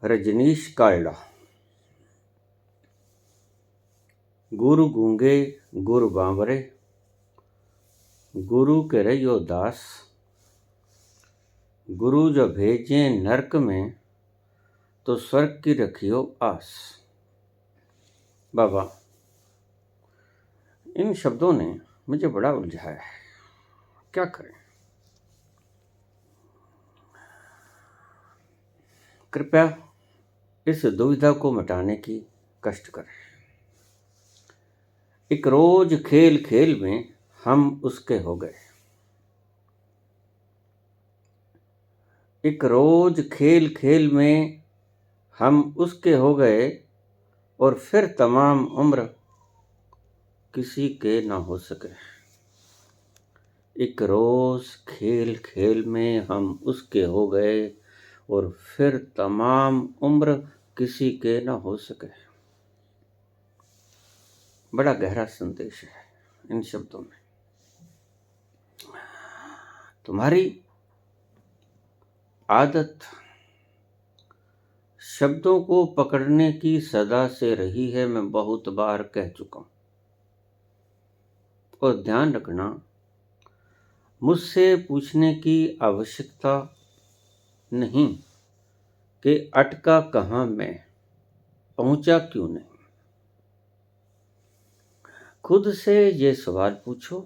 रजनीश काल्डा। गुरु गूंगे गुरु बांवरे, गुरु के रहियो दास। गुरु जो भेजे नरक में, तो स्वर्ग की रखियो आस। बाबा, इन शब्दों ने मुझे बड़ा उलझाया है, क्या करें। कृपया इस दुविधा को मिटाने की कष्ट करें। एक रोज खेल खेल में हम उसके हो गए। एक रोज खेल खेल में हम उसके हो गए, और फिर तमाम उम्र किसी के ना हो सके। एक रोज खेल खेल में हम उसके हो गए, और फिर तमाम उम्र किसी के ना हो सके। बड़ा गहरा संदेश है इन शब्दों में। तुम्हारी आदत शब्दों को पकड़ने की सदा से रही है, मैं बहुत बार कह चुका हूं। और ध्यान रखना, मुझसे पूछने की आवश्यकता नहीं कि अटका कहाँ मैं, पहुंचा क्यों नहीं। खुद से ये सवाल पूछो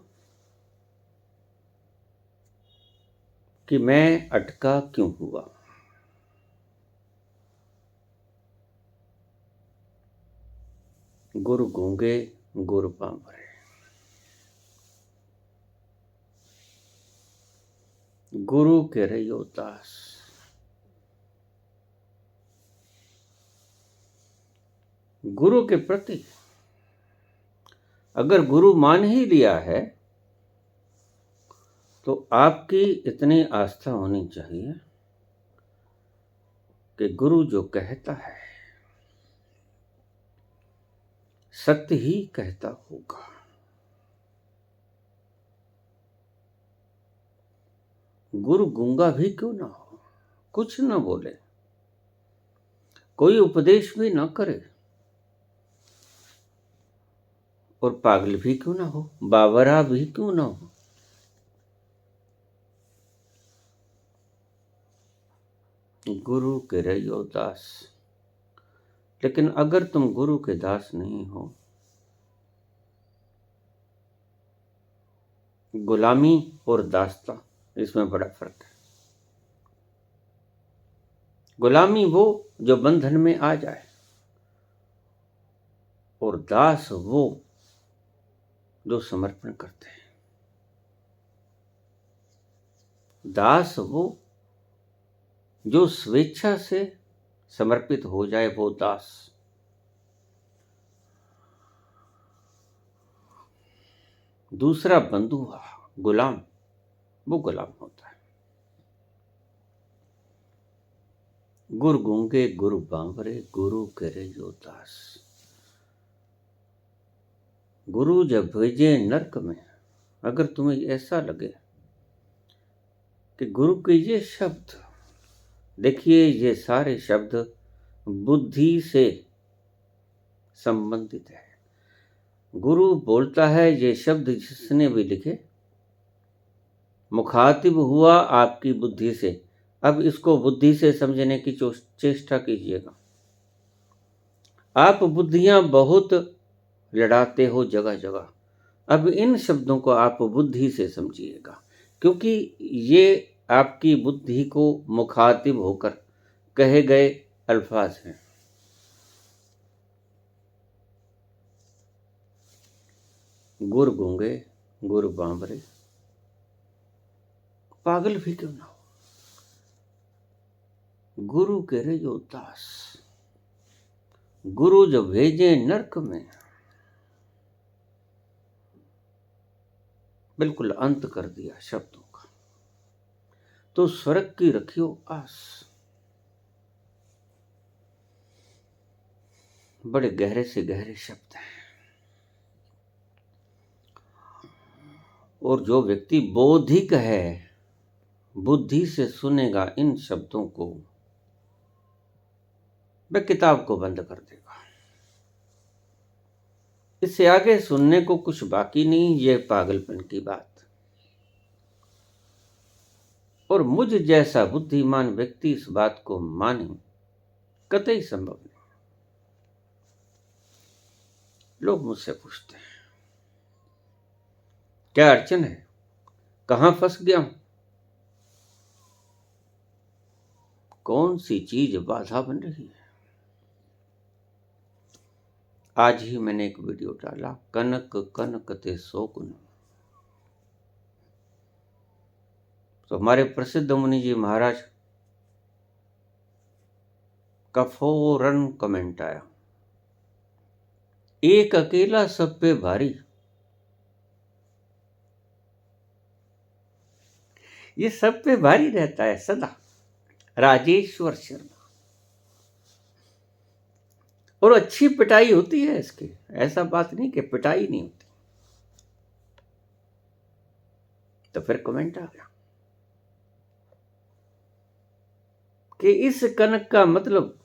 कि मैं अटका क्यों हुआ। गुरु गूंगे गुरु बांवरे, गुरु के रहियो दास। गुरु के प्रति अगर गुरु मान ही लिया है, तो आपकी इतनी आस्था होनी चाहिए कि गुरु जो कहता है सत्य ही कहता होगा। गुरु गूंगा भी क्यों ना हो, कुछ ना बोले, कोई उपदेश भी ना करे, और पागल भी क्यों ना हो, बावरा भी क्यों ना हो। गुरु के रहियो दास। लेकिन अगर तुम गुरु के दास नहीं हो, गुलामी और दासता, इसमें बड़ा फर्क है। गुलामी वो जो बंधन में आ जाए, और दास वो जो समर्पण करते हैं। दास वो जो स्वेच्छा से समर्पित हो जाए, वो दास। दूसरा बंधुआ गुलाम, वो गुलाम होता है। गुरु गूंगे गुरु बांवरे, गुरु करे जो दास। गुरु जब भेजे नरक में, अगर तुम्हें ऐसा लगे कि गुरु के ये शब्द, देखिए ये सारे शब्द बुद्धि से संबंधित है। गुरु बोलता है, ये शब्द जिसने भी लिखे मुखातिब हुआ आपकी बुद्धि से। अब इसको बुद्धि से समझने की चेष्टा कीजिएगा। आप बुद्धियां बहुत लड़ाते हो जगह जगह, अब इन शब्दों को आप बुद्धि से समझिएगा, क्योंकि ये आपकी बुद्धि को मुखातिब होकर कहे गए अल्फाज हैं। गुरु गूंगे गुरु बांवरे, पागल भी क्यों ना हो, गुरु के रहियो दास। गुरु जो भेजे नरक में, बिल्कुल अंत कर दिया शब्दों का, तो स्वर्ग की रखियो आस। बड़े गहरे से गहरे शब्द हैं। और जो व्यक्ति बौद्धिक है, बुद्धि से सुनेगा इन शब्दों को, वह किताब को बंद कर देगा। इससे आगे सुनने को कुछ बाकी नहीं, ये पागलपन की बात। और मुझ जैसा बुद्धिमान व्यक्ति इस बात को माने कतई संभव नहीं। लोग मुझसे पूछते हैं क्या अड़चन है, कहां फंस गया हूं, कौन सी चीज बाधा बन रही है। आज ही मैंने एक वीडियो डाला, कनक कनकते सो गुण। तो हमारे प्रसिद्ध मुनि जी महाराज का फौरन कमेंट आया, एक अकेला सब पे भारी। ये सब पे भारी रहता है सदा। राजेश्वर शर्मा। और अच्छी पिटाई होती है इसकी, ऐसा बात नहीं कि पिटाई नहीं होती। तो फिर कमेंट आ गया कि इस कनक का मतलब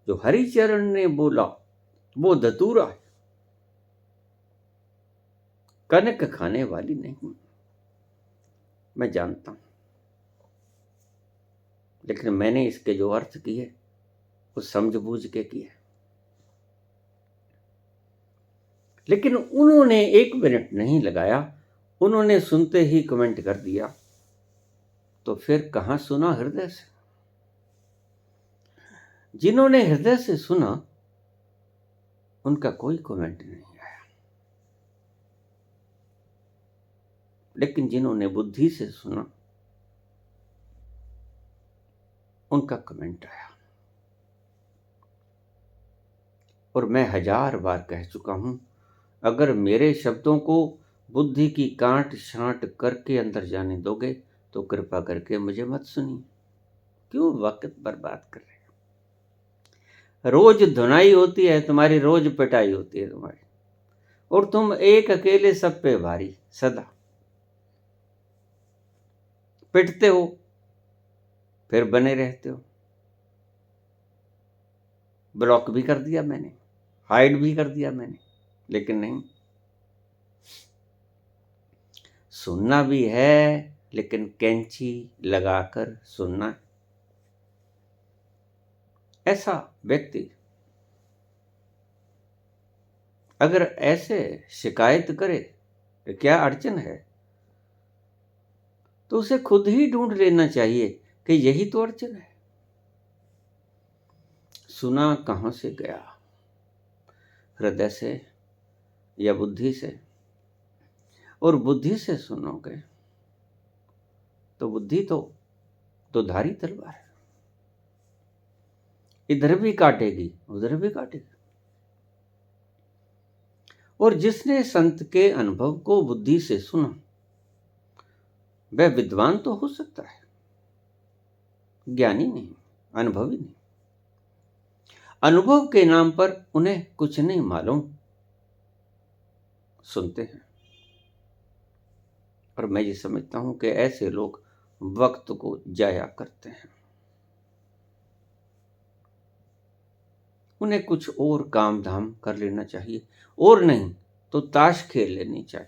जो हरिचरण ने बोला वो धतूरा है, कनक खाने वाली नहीं। मैं जानता हूं, लेकिन मैंने इसके जो अर्थ किए वो समझ बूझ के किए। लेकिन उन्होंने 1 मिनट नहीं लगाया, उन्होंने सुनते ही कमेंट कर दिया। तो फिर कहां सुना हृदय से। जिन्होंने हृदय से सुना उनका कोई कमेंट नहीं आया, लेकिन जिन्होंने बुद्धि से सुना उनका कमेंट आया। और मैं 1000 बार कह चुका हूं, अगर मेरे शब्दों को बुद्धि की कांट छांट करके अंदर जाने दोगे तो कृपा करके मुझे मत सुनिए। क्यों वक्त बर्बाद कर रहे हो। रोज धुनाई होती है तुम्हारी, रोज पिटाई होती है तुम्हारी, और तुम एक अकेले सब पे भारी सदा पिटते हो, फिर बने रहते हो। ब्लॉक भी कर दिया मैंने, हाइड भी कर दिया मैंने, लेकिन नहीं। सुनना भी है, लेकिन कैंची लगाकर सुनना है। ऐसा व्यक्ति अगर ऐसे शिकायत करे कि क्या अड़चन है, तो उसे खुद ही ढूंढ लेना चाहिए कि यही तो अड़चन है। सुना कहां से गया, हृदय से या बुद्धि से। और बुद्धि से सुनोगे तो बुद्धि तो धारी तलवार है, इधर भी काटेगी उधर भी काटेगी। और जिसने संत के अनुभव को बुद्धि से सुना वह विद्वान तो हो सकता है, ज्ञानी नहीं, अनुभवी नहीं। अनुभव के नाम पर उन्हें कुछ नहीं मालूम, सुनते हैं। और मैं ये समझता हूं कि ऐसे लोग वक्त को जाया करते हैं। उन्हें कुछ और काम धाम कर लेना चाहिए, और नहीं तो ताश खेल लेनी चाहिए।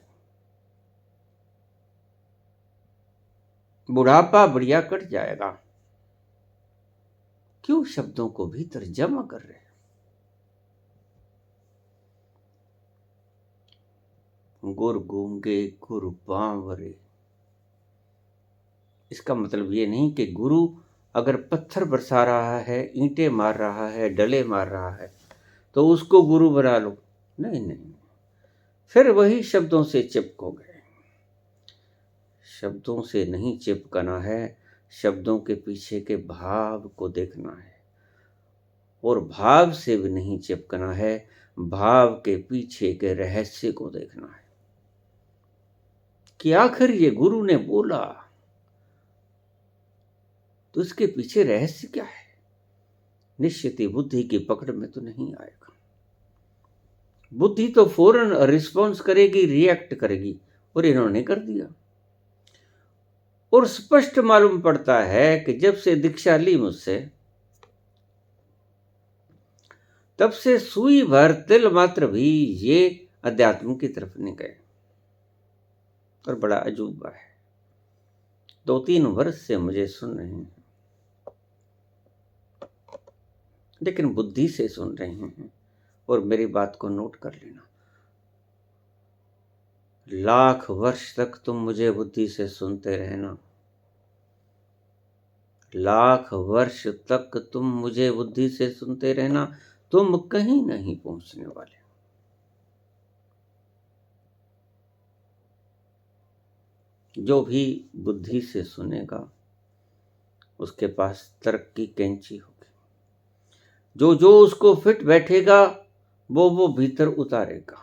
बुढ़ापा बढ़िया कट जाएगा। क्यों शब्दों को भीतर जमा कर रहे हैं। गुर गूंगे गुरु बांवरे। इसका मतलब ये नहीं कि गुरु अगर पत्थर बरसा रहा है, ईंटें मार रहा है, डले मार रहा है तो उसको गुरु बना लो। नहीं नहीं, फिर वही शब्दों से चिपकोगे। शब्दों से नहीं चिपकना है, शब्दों के पीछे के भाव को देखना है। और भाव से भी नहीं चिपकना है, भाव के पीछे के रहस्य को देखना है कि आखिर ये गुरु ने बोला तो इसके पीछे रहस्य क्या है। निश्चित ही बुद्धि की पकड़ में तो नहीं आएगा। बुद्धि तो फौरन रिस्पॉन्स करेगी, रिएक्ट करेगी, और इन्होंने कर दिया। और स्पष्ट मालूम पड़ता है कि जब से दीक्षा ली मुझसे तब से सुई भर तिल मात्र भी ये अध्यात्म की तरफ नहीं गए। और बड़ा अजूबा है, 2-3 वर्ष से मुझे सुन रहे हैं, लेकिन बुद्धि से सुन रहे हैं। और मेरी बात को नोट कर लेना, लाख वर्ष तक तुम मुझे बुद्धि से सुनते रहना, लाख वर्ष तक तुम मुझे बुद्धि से सुनते रहना, तुम कहीं नहीं पहुंचने वाले। जो भी बुद्धि से सुनेगा उसके पास तर्क की कैंची होगी, जो जो उसको फिट बैठेगा वो भीतर उतारेगा,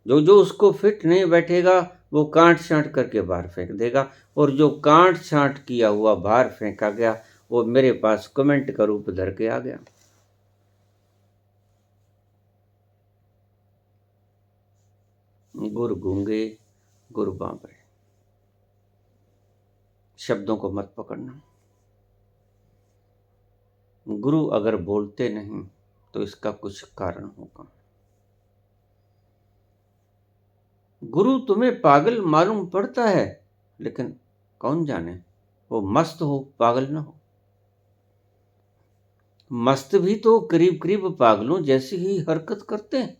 जो जो उसको फिट नहीं बैठेगा वो काट छांट करके बाहर फेंक देगा। और जो काट छांट किया हुआ बाहर फेंका गया वो मेरे पास कमेंट का रूप धर के आ गया। गुर गूंगे गुरु बांबरे, शब्दों को मत पकड़ना। गुरु अगर बोलते नहीं तो इसका कुछ कारण होगा। गुरु तुम्हें पागल मालूम पड़ता है, लेकिन कौन जाने वो मस्त हो पागल ना हो। मस्त भी तो करीब करीब पागलों जैसी ही हरकत करते हैं,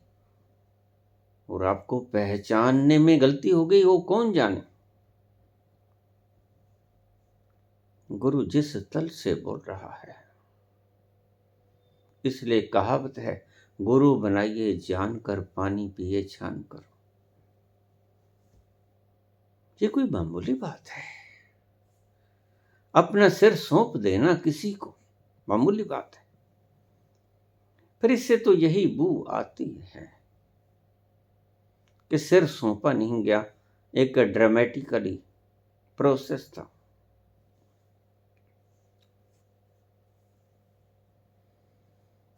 और आपको पहचानने में गलती हो गई हो, कौन जाने। गुरु जिस तल से बोल रहा है, इसलिए कहावत है, गुरु बनाइए जानकर पानी पिए छान कर। ये कोई मामूली बात है, अपना सिर सौंप देना किसी को मामूली बात है, फिर इससे तो यही बू आती है कि सिर सौंपा नहीं गया, एक ड्रामेटिकली प्रोसेस था।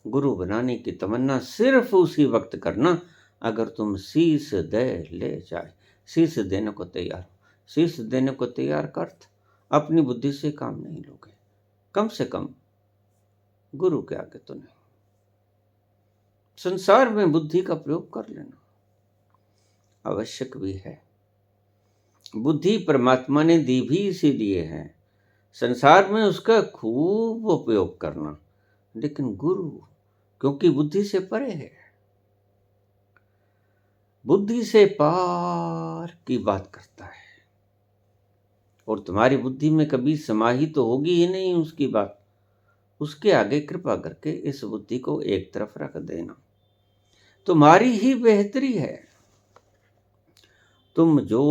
गुरु बनाने की तमन्ना सिर्फ उसी वक्त करना अगर तुम शीश दे ले जाए, शीश देने को तैयार हो। शीश देने को तैयार का अर्थ अपनी बुद्धि से काम नहीं लोगे, कम से कम गुरु के आगे तो नहीं। संसार में बुद्धि का प्रयोग कर लेना आवश्यक भी है। बुद्धि परमात्मा ने दी भी इसीलिए है, संसार में उसका खूब उपयोग करना। लेकिन गुरु क्योंकि बुद्धि से परे है, बुद्धि से पार की बात करता है, और तुम्हारी बुद्धि में कभी समाहित तो होगी ही नहीं उसकी बात। उसके आगे कृपा करके इस बुद्धि को एक तरफ रख देना, तुम्हारी ही बेहतरी है। तुम जो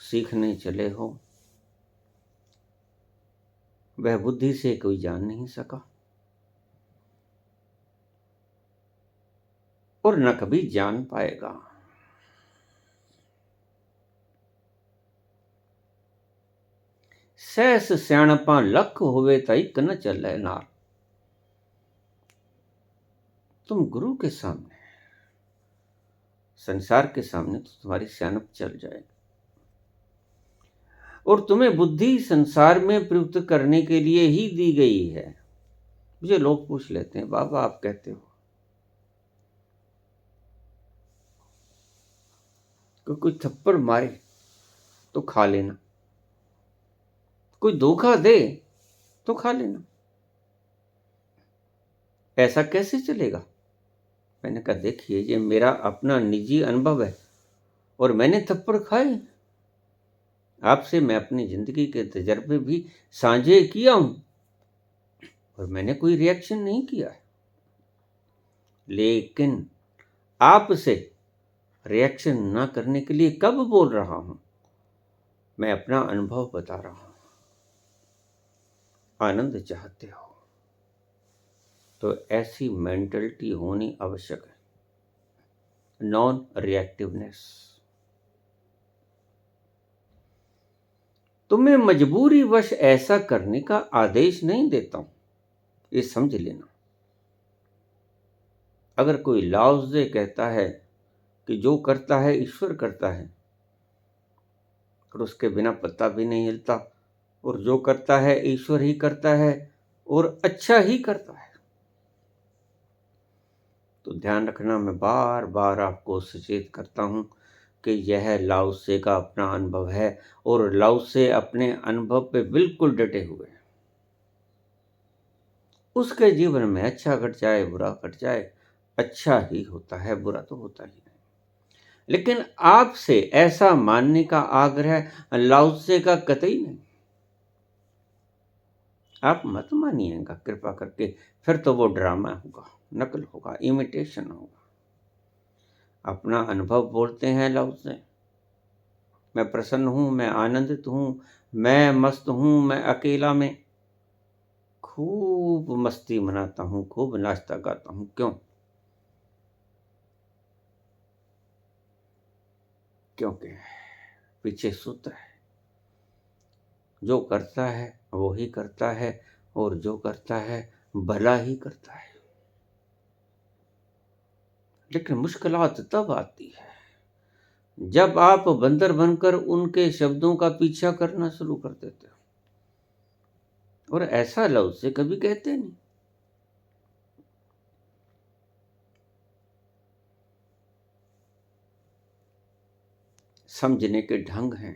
सीखने चले हो वह बुद्धि से कोई जान नहीं सका और न कभी जान पाएगा। सहस स्याणपा लख होवे ता इक न चले नार। तुम गुरु के सामने, संसार के सामने तो तुम्हारी स्यानप चल जाएगी, और तुम्हें बुद्धि संसार में प्रयुक्त करने के लिए ही दी गई है। मुझे लोग पूछ लेते हैं, बाबा आप कहते हो कि कोई थप्पड़ मारे तो खा लेना, कोई धोखा दे तो खा लेना, ऐसा कैसे चलेगा? मैंने कहा देखिए ये मेरा अपना निजी अनुभव है और मैंने थप्पड़ खाए। आपसे मैं अपनी जिंदगी के तजर्बे भी साझे किया हूं और मैंने कोई रिएक्शन नहीं किया है, लेकिन आपसे रिएक्शन ना करने के लिए कब बोल रहा हूं? मैं अपना अनुभव बता रहा हूं। आनंद चाहते हो तो ऐसी मेंटलिटी होनी आवश्यक है, नॉन रिएक्टिवनेस। तुम्हें मजबूरी वश ऐसा करने का आदेश नहीं देता हूं, ये समझ लेना। अगर कोई लाओ से कहता है कि जो करता है ईश्वर करता है, और उसके बिना पत्ता भी नहीं हिलता, और जो करता है ईश्वर ही करता है और अच्छा ही करता है, तो ध्यान रखना, मैं बार बार आपको सचेत करता हूँ कि यह लाओ त्से का अपना अनुभव है और लाओ त्से अपने अनुभव पे बिल्कुल डटे हुए हैं। उसके जीवन में अच्छा घट जाए बुरा घट जाए, अच्छा ही होता है, बुरा तो होता ही नहीं। लेकिन आपसे ऐसा मानने का आग्रह लाओ त्से का कतई नहीं। आप मत मानिएगा कृपा करके, फिर तो वो ड्रामा होगा, नकल होगा, इमिटेशन होगा। अपना अनुभव बोलते हैं लाओ त्से। मैं प्रसन्न हूँ, मैं आनंदित हूँ, मैं मस्त हूँ, मैं अकेला में खूब मस्ती मनाता हूँ, खूब नाचता गाता हूँ। क्यों? क्योंकि पीछे सूत्र है, जो करता है वो ही करता है, और जो करता है भला ही करता है। लेकिन मुश्किलात तब आती है जब आप बंदर बनकर उनके शब्दों का पीछा करना शुरू कर देते हो, और ऐसा लाओ त्से कभी कहते नहीं। समझने के ढंग हैं।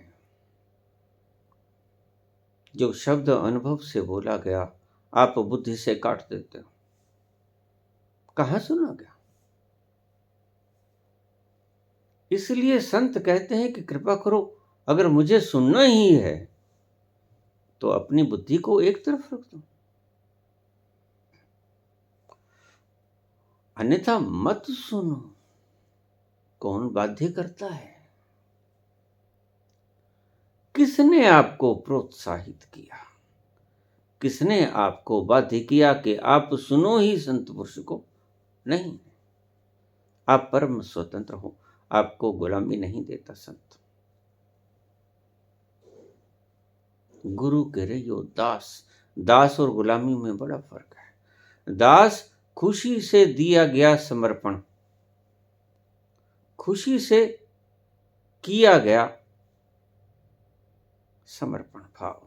जो शब्द अनुभव से बोला गया आप बुद्धि से काट देते हो। कहाँ सुना गया? इसलिए संत कहते हैं कि कृपा करो, अगर मुझे सुनना ही है तो अपनी बुद्धि को एक तरफ रख दो, अन्यथा मत सुनो। कौन बाध्य करता है? किसने आपको प्रोत्साहित किया? किसने आपको बाध्य किया कि आप सुनो ही संत पुरुष को? नहीं, आप परम स्वतंत्र हो, आपको गुलामी नहीं देता संत। गुरु कह रहे हो दास। दास और गुलामी में बड़ा फर्क है। दास खुशी से दिया गया समर्पण, खुशी से किया गया समर्पण भाव,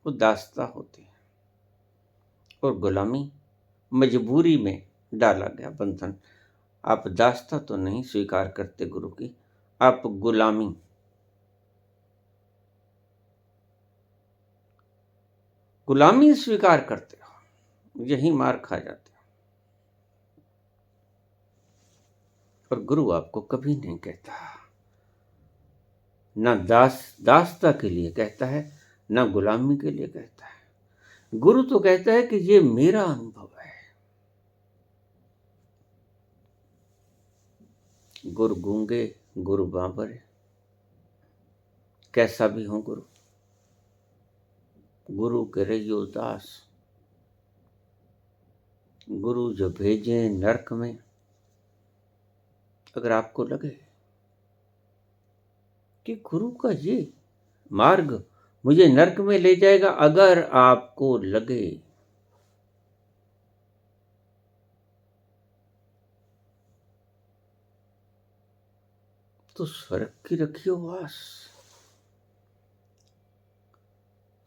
वो दासता होती है। और गुलामी मजबूरी में डाला गया बंधन। आप दासता तो नहीं स्वीकार करते गुरु की, आप गुलामी। गुलामी स्वीकार करते हो, यही मार खा जाते हो। और गुरु आपको कभी नहीं कहता, ना दासता के लिए कहता है, ना गुलामी के लिए कहता है। गुरु तो कहता है कि ये मेरा अनुभव है। गुरु गूंगे, गुरु बांबरे, कैसा भी हो गुरु, गुरु करे यो दास। गुरु जो भेजे नरक में, अगर आपको लगे कि गुरु का ये मार्ग मुझे नरक में ले जाएगा, अगर आपको लगे तो स्वर्ग की रखियो वास।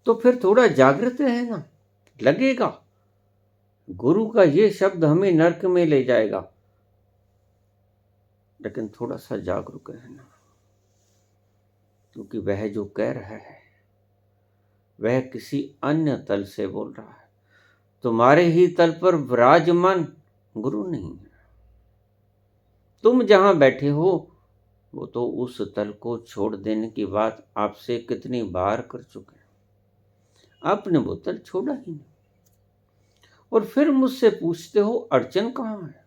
तो फिर थोड़ा जागृत रहना। लगेगा गुरु का ये शब्द हमें नरक में ले जाएगा, लेकिन थोड़ा सा जागरूक रहना, क्योंकि वह जो कह रहा है वह किसी अन्य तल से बोल रहा है। तुम्हारे ही तल पर विराजमान गुरु नहीं है। तुम जहां बैठे हो वो तो उस तल को छोड़ देने की बात आपसे कितनी बार कर चुके हैं। आपने वो तल छोड़ा ही नहीं, और फिर मुझसे पूछते हो अड़चन कहाँ है।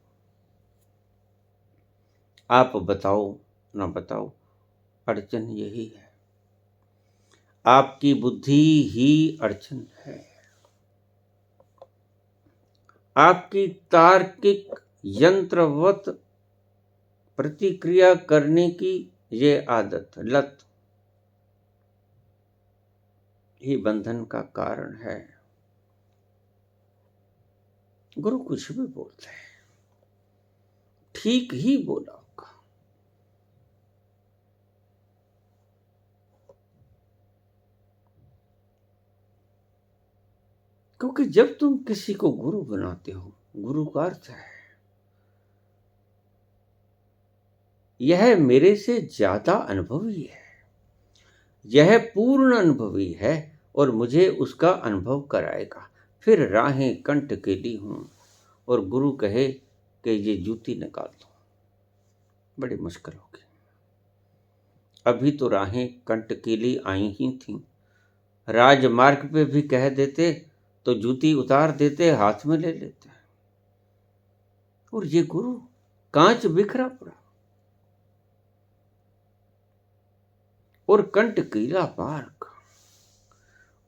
आप बताओ ना बताओ, अड़चन यही है, आपकी बुद्धि ही अड़चन है। आपकी तार्किक यंत्रवत प्रतिक्रिया करने की ये आदत, लत ही बंधन का कारण है। गुरु कुछ भी बोलते हैं, ठीक ही बोला होगा। क्योंकि जब तुम किसी को गुरु बनाते हो, गुरु का अर्थ है यह मेरे से ज्यादा अनुभवी है, यह पूर्ण अनुभवी है और मुझे उसका अनुभव कराएगा। फिर राहें कंठ केली हूँ और गुरु कहे कि ये जूती निकाल दो, बड़ी मुश्किल होगी। अभी तो राहें कंठ केली आई ही थीं, राजमार्ग पे भी कह देते तो जूती उतार देते, हाथ में ले लेते। और ये गुरु कांच बिखरा पड़ा और कंठ कीला मार्ग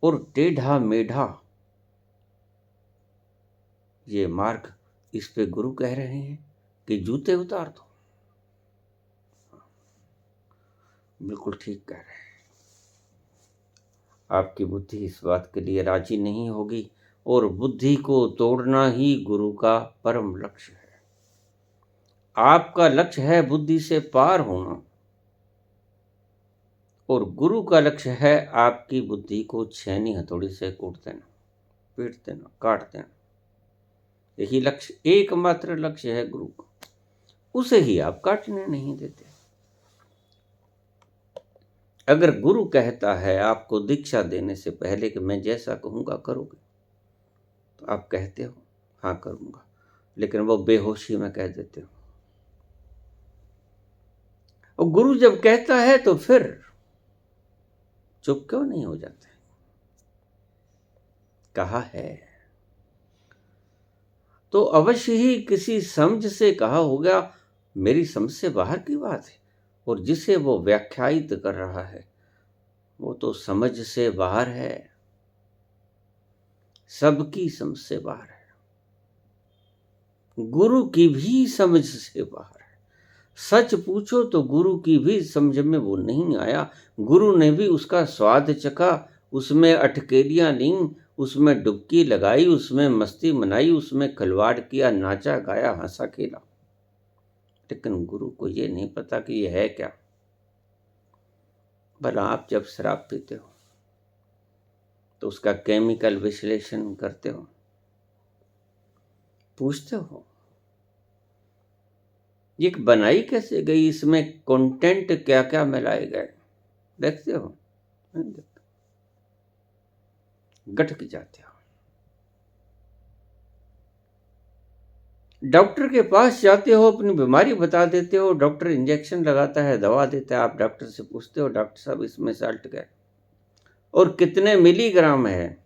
और टेढ़ा मेढ़ा ये मार्ग, इस पे गुरु कह रहे हैं कि जूते उतार दो। बिल्कुल ठीक कह रहे हैं। आपकी बुद्धि इस बात के लिए राजी नहीं होगी और बुद्धि को तोड़ना ही गुरु का परम लक्ष्य है। आपका लक्ष्य है बुद्धि से पार होना और गुरु का लक्ष्य है आपकी बुद्धि को छेनी हथौड़ी से कूट देना, पीट देना, काट देना। यही लक्ष्य, एकमात्र लक्ष्य है गुरु का, उसे ही आप काटने नहीं देते। अगर गुरु कहता है आपको दीक्षा देने से पहले कि मैं जैसा कहूंगा करोगे, तो आप कहते हो हाँ करूंगा, लेकिन वो बेहोशी में कह देते हो। और गुरु जब कहता है तो फिर चुप क्यों नहीं हो जाते? कहा है तो अवश्य ही किसी समझ से कहा होगा, मेरी समझ से बाहर की बात है। और जिसे वो व्याख्यायित कर रहा है वो तो समझ से बाहर है, सबकी समझ से बाहर है, गुरु की भी समझ से बाहर है। सच पूछो तो गुरु की भी समझ में वो नहीं आया। गुरु ने भी उसका स्वाद चखा, उसमें अटकेलियां ली, उसमें डुबकी लगाई, उसमें मस्ती मनाई, उसमें खिलवाड़ किया, नाचा गाया, हंसा खेला। लेकिन गुरु को ये नहीं पता कि ये है क्या। भला आप जब शराब पीते हो तो उसका केमिकल विश्लेषण करते हो, पूछते हो ये बनाई कैसे गई, इसमें कंटेंट क्या क्या मिलाए गए, देखते हो? नहीं देखते, गटक जाते हो। डॉक्टर के पास जाते हो, अपनी बीमारी बता देते हो, डॉक्टर इंजेक्शन लगाता है, दवा देता है, आप डॉक्टर से पूछते हो डॉक्टर साहब इसमें साल्ट क्या है और कितने मिलीग्राम है।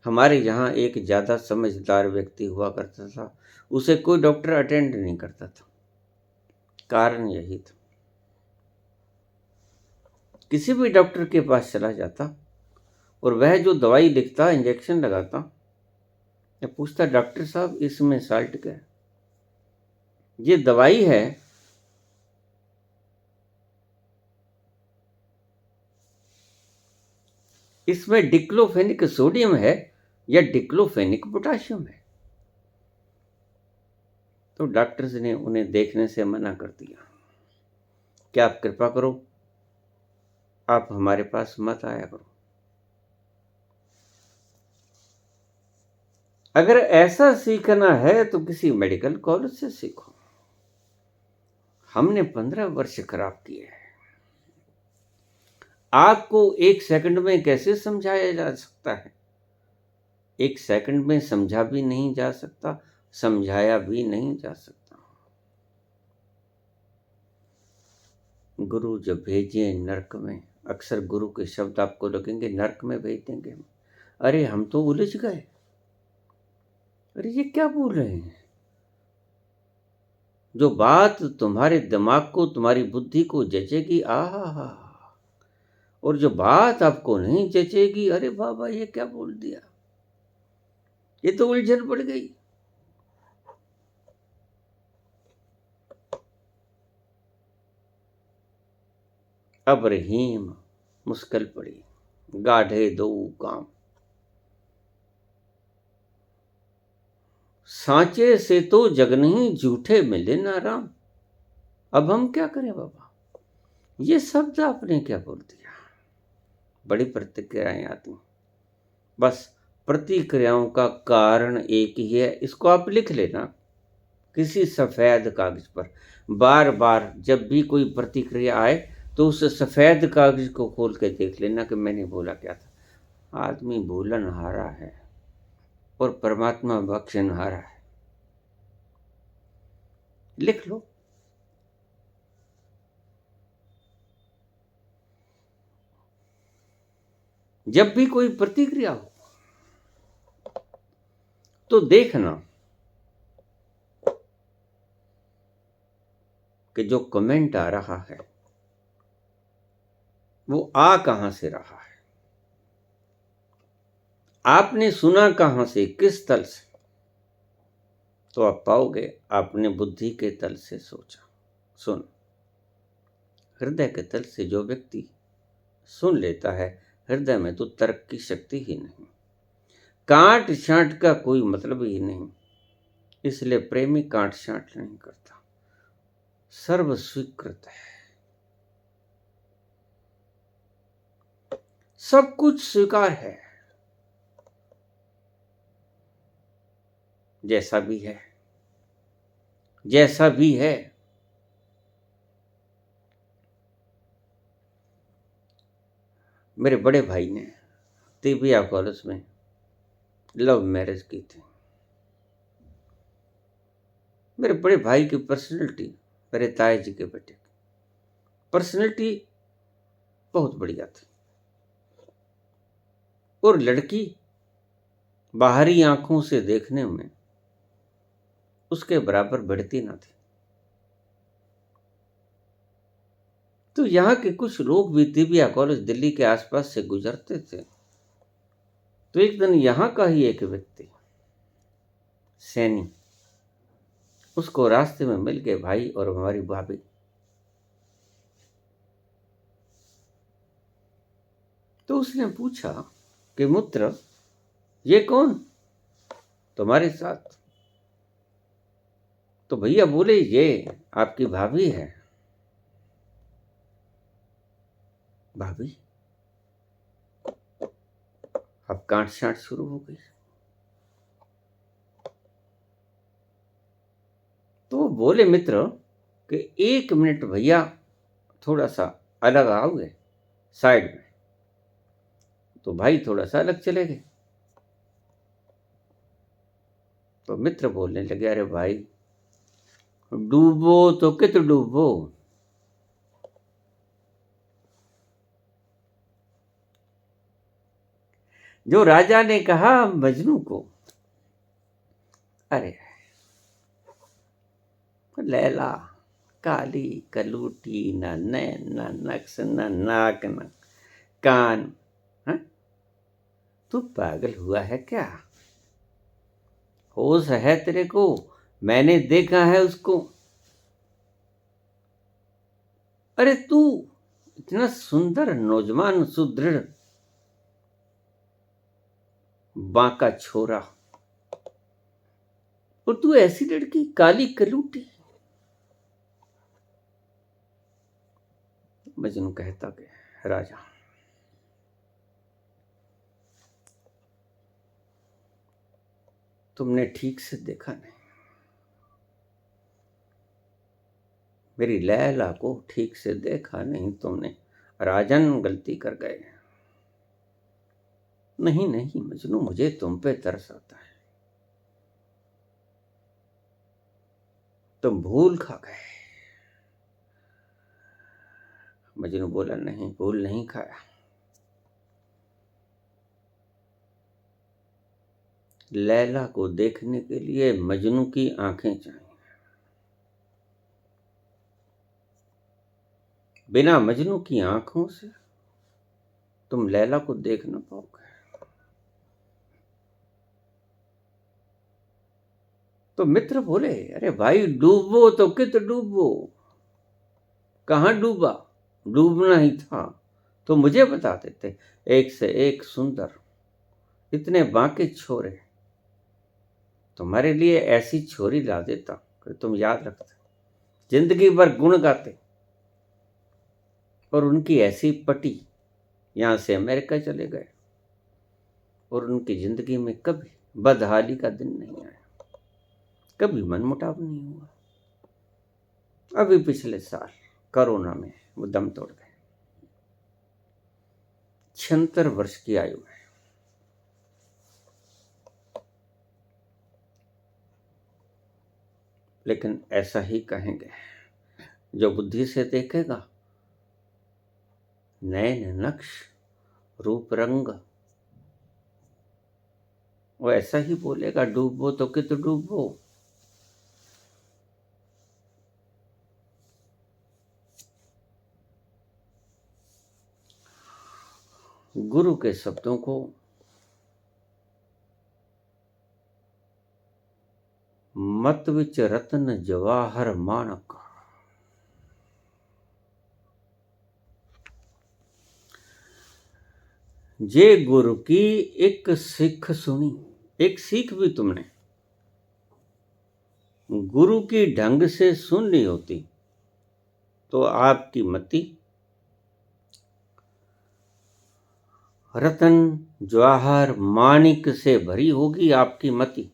हमारे यहाँ एक ज़्यादा समझदार व्यक्ति हुआ करता था, उसे कोई डॉक्टर अटेंड नहीं करता था। कारण यही था, किसी भी डॉक्टर के पास चला जाता और वह जो दवाई लिखता, इंजेक्शन लगाता, मैं पूछता डॉक्टर साहब इसमें साल्ट क्या है? ये दवाई है, इसमें डिक्लोफेनिक सोडियम है या डिक्लोफेनिक पोटाशियम है? तो डॉक्टर्स ने उन्हें देखने से मना कर दिया कि आप कृपा करो, आप हमारे पास मत आया करो। अगर ऐसा सीखना है तो किसी मेडिकल कॉलेज से सीखो। हमने 15 वर्ष खराब किए हैं। आपको एक सेकंड में कैसे समझाया जा सकता है? एक सेकंड में समझा भी नहीं जा सकता, समझाया भी नहीं जा सकता। गुरु जब भेजे नरक में, अक्सर गुरु के शब्द आपको लगेंगे नरक में भेज देंगे हम। अरे हम तो उलझ गए, अरे ये क्या बोल रहे हैं? जो बात तुम्हारे दिमाग को, तुम्हारी बुद्धि को जचेगी, आहा, और जो बात आपको नहीं जचेगी, अरे बाबा ये क्या बोल दिया, ये तो उलझन पड़ गई। अब रहीम मुश्किल पड़ी, गाढ़े दो काम, सांचे से तो जग नहीं, झूठे मिले ना राम। अब हम क्या करें बाबा? ये शब्द आपने क्या बोल दिया? बड़ी प्रतिक्रियाएं आती, बस प्रतिक्रियाओं का कारण एक ही है, इसको आप लिख लेना किसी सफ़ेद कागज पर। बार बार जब भी कोई प्रतिक्रिया आए तो उस सफ़ेद कागज को खोल के देख लेना कि मैंने बोला क्या था। आदमी भूलनहारा है और परमात्मा बख्शनहारा है। लिख लो। जब भी कोई प्रतिक्रिया हो तो देखना कि जो कमेंट आ रहा है वो आ कहां से रहा है, आपने सुना कहां से, किस तल से। तो आप पाओगे आपने बुद्धि के तल से सोचा। सुन, हृदय के तल से जो व्यक्ति सुन लेता है, हृदय में तो तर्क की शक्ति ही नहीं, काट छांट का कोई मतलब ही नहीं। इसलिए प्रेमी काट छांट नहीं करता, सर्व स्वीकृत है, सब कुछ स्वीकार है, जैसा भी है, जैसा भी है। मेरे बड़े भाई ने तिबिया कॉलेज में लव मैरिज की थी। मेरे बड़े भाई की पर्सनैलिटी, मेरे ताए जी के बेटे की पर्सनैलिटी बहुत बढ़िया थी, और लड़की बाहरी आंखों से देखने में उसके बराबर बढ़ती ना थी। तो यहाँ के कुछ लोग भी तिबिया कॉलेज दिल्ली के आसपास से गुजरते थे। तो एक दिन यहाँ का ही एक व्यक्ति सैनी उसको रास्ते में मिल गए, भाई और हमारी भाभी। तो उसने पूछा कि मित्र, ये कौन तुम्हारे साथ? तो भैया बोले, ये आपकी भाभी है। भाभी? अब कांट छांट शुरू हो गई। तो वो बोले मित्र कि 1 मिनट भैया, थोड़ा सा अलग आओगे साइड में। तो भाई थोड़ा सा अलग चले गए। तो मित्र बोलने लगे, अरे भाई डूबो तो कित डूबो, जो राजा ने कहा मजनू को, अरे लैला काली कलूटी, न नैन न नक्श न नाक न कान, हाँ? तू पागल हुआ है क्या? होश है तेरे को? मैंने देखा है उसको। अरे तू इतना सुंदर नौजवान सुदृढ़ बांका छोरा, और तू ऐसी लड़की काली कलूटी। मजनू कहता कि राजा, तुमने ठीक से देखा नहीं, मेरी लैला को ठीक से देखा नहीं तुमने, राजन गलती कर गए। नहीं नहीं मजनू, मुझे तुम पे तरस आता है, तुम भूल खा गए। मजनू बोला, नहीं भूल नहीं खाया, लैला को देखने के लिए मजनू की आंखें चाहिए, बिना मजनू की आंखों से तुम लैला को देख ना पाओगे। तो मित्र बोले, अरे भाई डूबो तो कित डूबो, कहाँ डूबा, डूबना ही था तो मुझे बता देते। एक से एक सुंदर, इतने बांके छोरे, तुम्हारे लिए ऐसी छोरी ला देता कि तुम याद रखते, जिंदगी भर गुण गाते। और उनकी ऐसी पटी, यहाँ से अमेरिका चले गए और उनकी जिंदगी में कभी बदहाली का दिन नहीं आया। कभी मनमुटाव नहीं हुआ। अभी पिछले साल कोरोना में वो दम तोड़ गए, 76 वर्ष की आयु में। लेकिन ऐसा ही कहेंगे, जो बुद्धि से देखेगा नयन नक्श रूप रंग, वो ऐसा ही बोलेगा, डूबो तो कित डूबो। गुरु के शब्दों को मत विच रत्न जवाहर माणक, जे गुरु की एक सिख सुनी, एक सीख भी तुमने गुरु की ढंग से सुन ली होती तो आपकी मति रतन जवाहर माणिक से भरी होगी। आपकी मति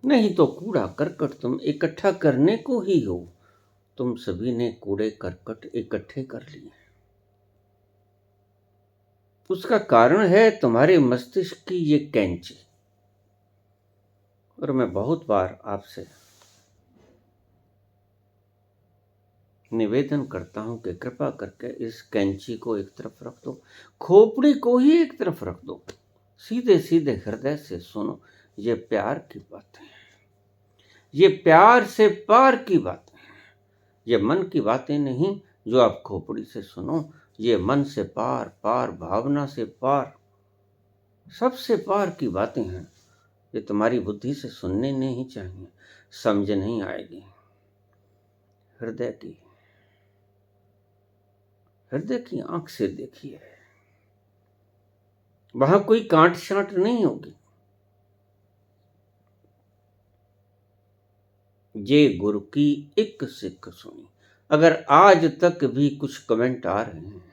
नहीं तो कूड़ा करकट तुम इकट्ठा करने को ही हो। तुम सभी ने कूड़े करकट इकट्ठे कर लिए। उसका कारण है तुम्हारे मस्तिष्क की ये कैंची। और मैं बहुत बार आपसे निवेदन करता हूं कि कृपा करके इस कैंची को एक तरफ रख दो, खोपड़ी को ही एक तरफ रख दो, सीधे सीधे हृदय से सुनो। ये प्यार की बातें हैं, ये प्यार से पार की बातें हैं, ये मन की बातें नहीं जो आप खोपड़ी से सुनो। ये मन से पार, पार भावना से पार, सबसे पार की बातें हैं। ये तुम्हारी बुद्धि से सुनने नहीं चाहिए, समझ नहीं आएगी। हृदय की आंख से देखिए, वहां कोई कांट छांट नहीं होगी। ये गुरु की एक सिख सुनी। अगर आज तक भी कुछ कमेंट आ रहे हैं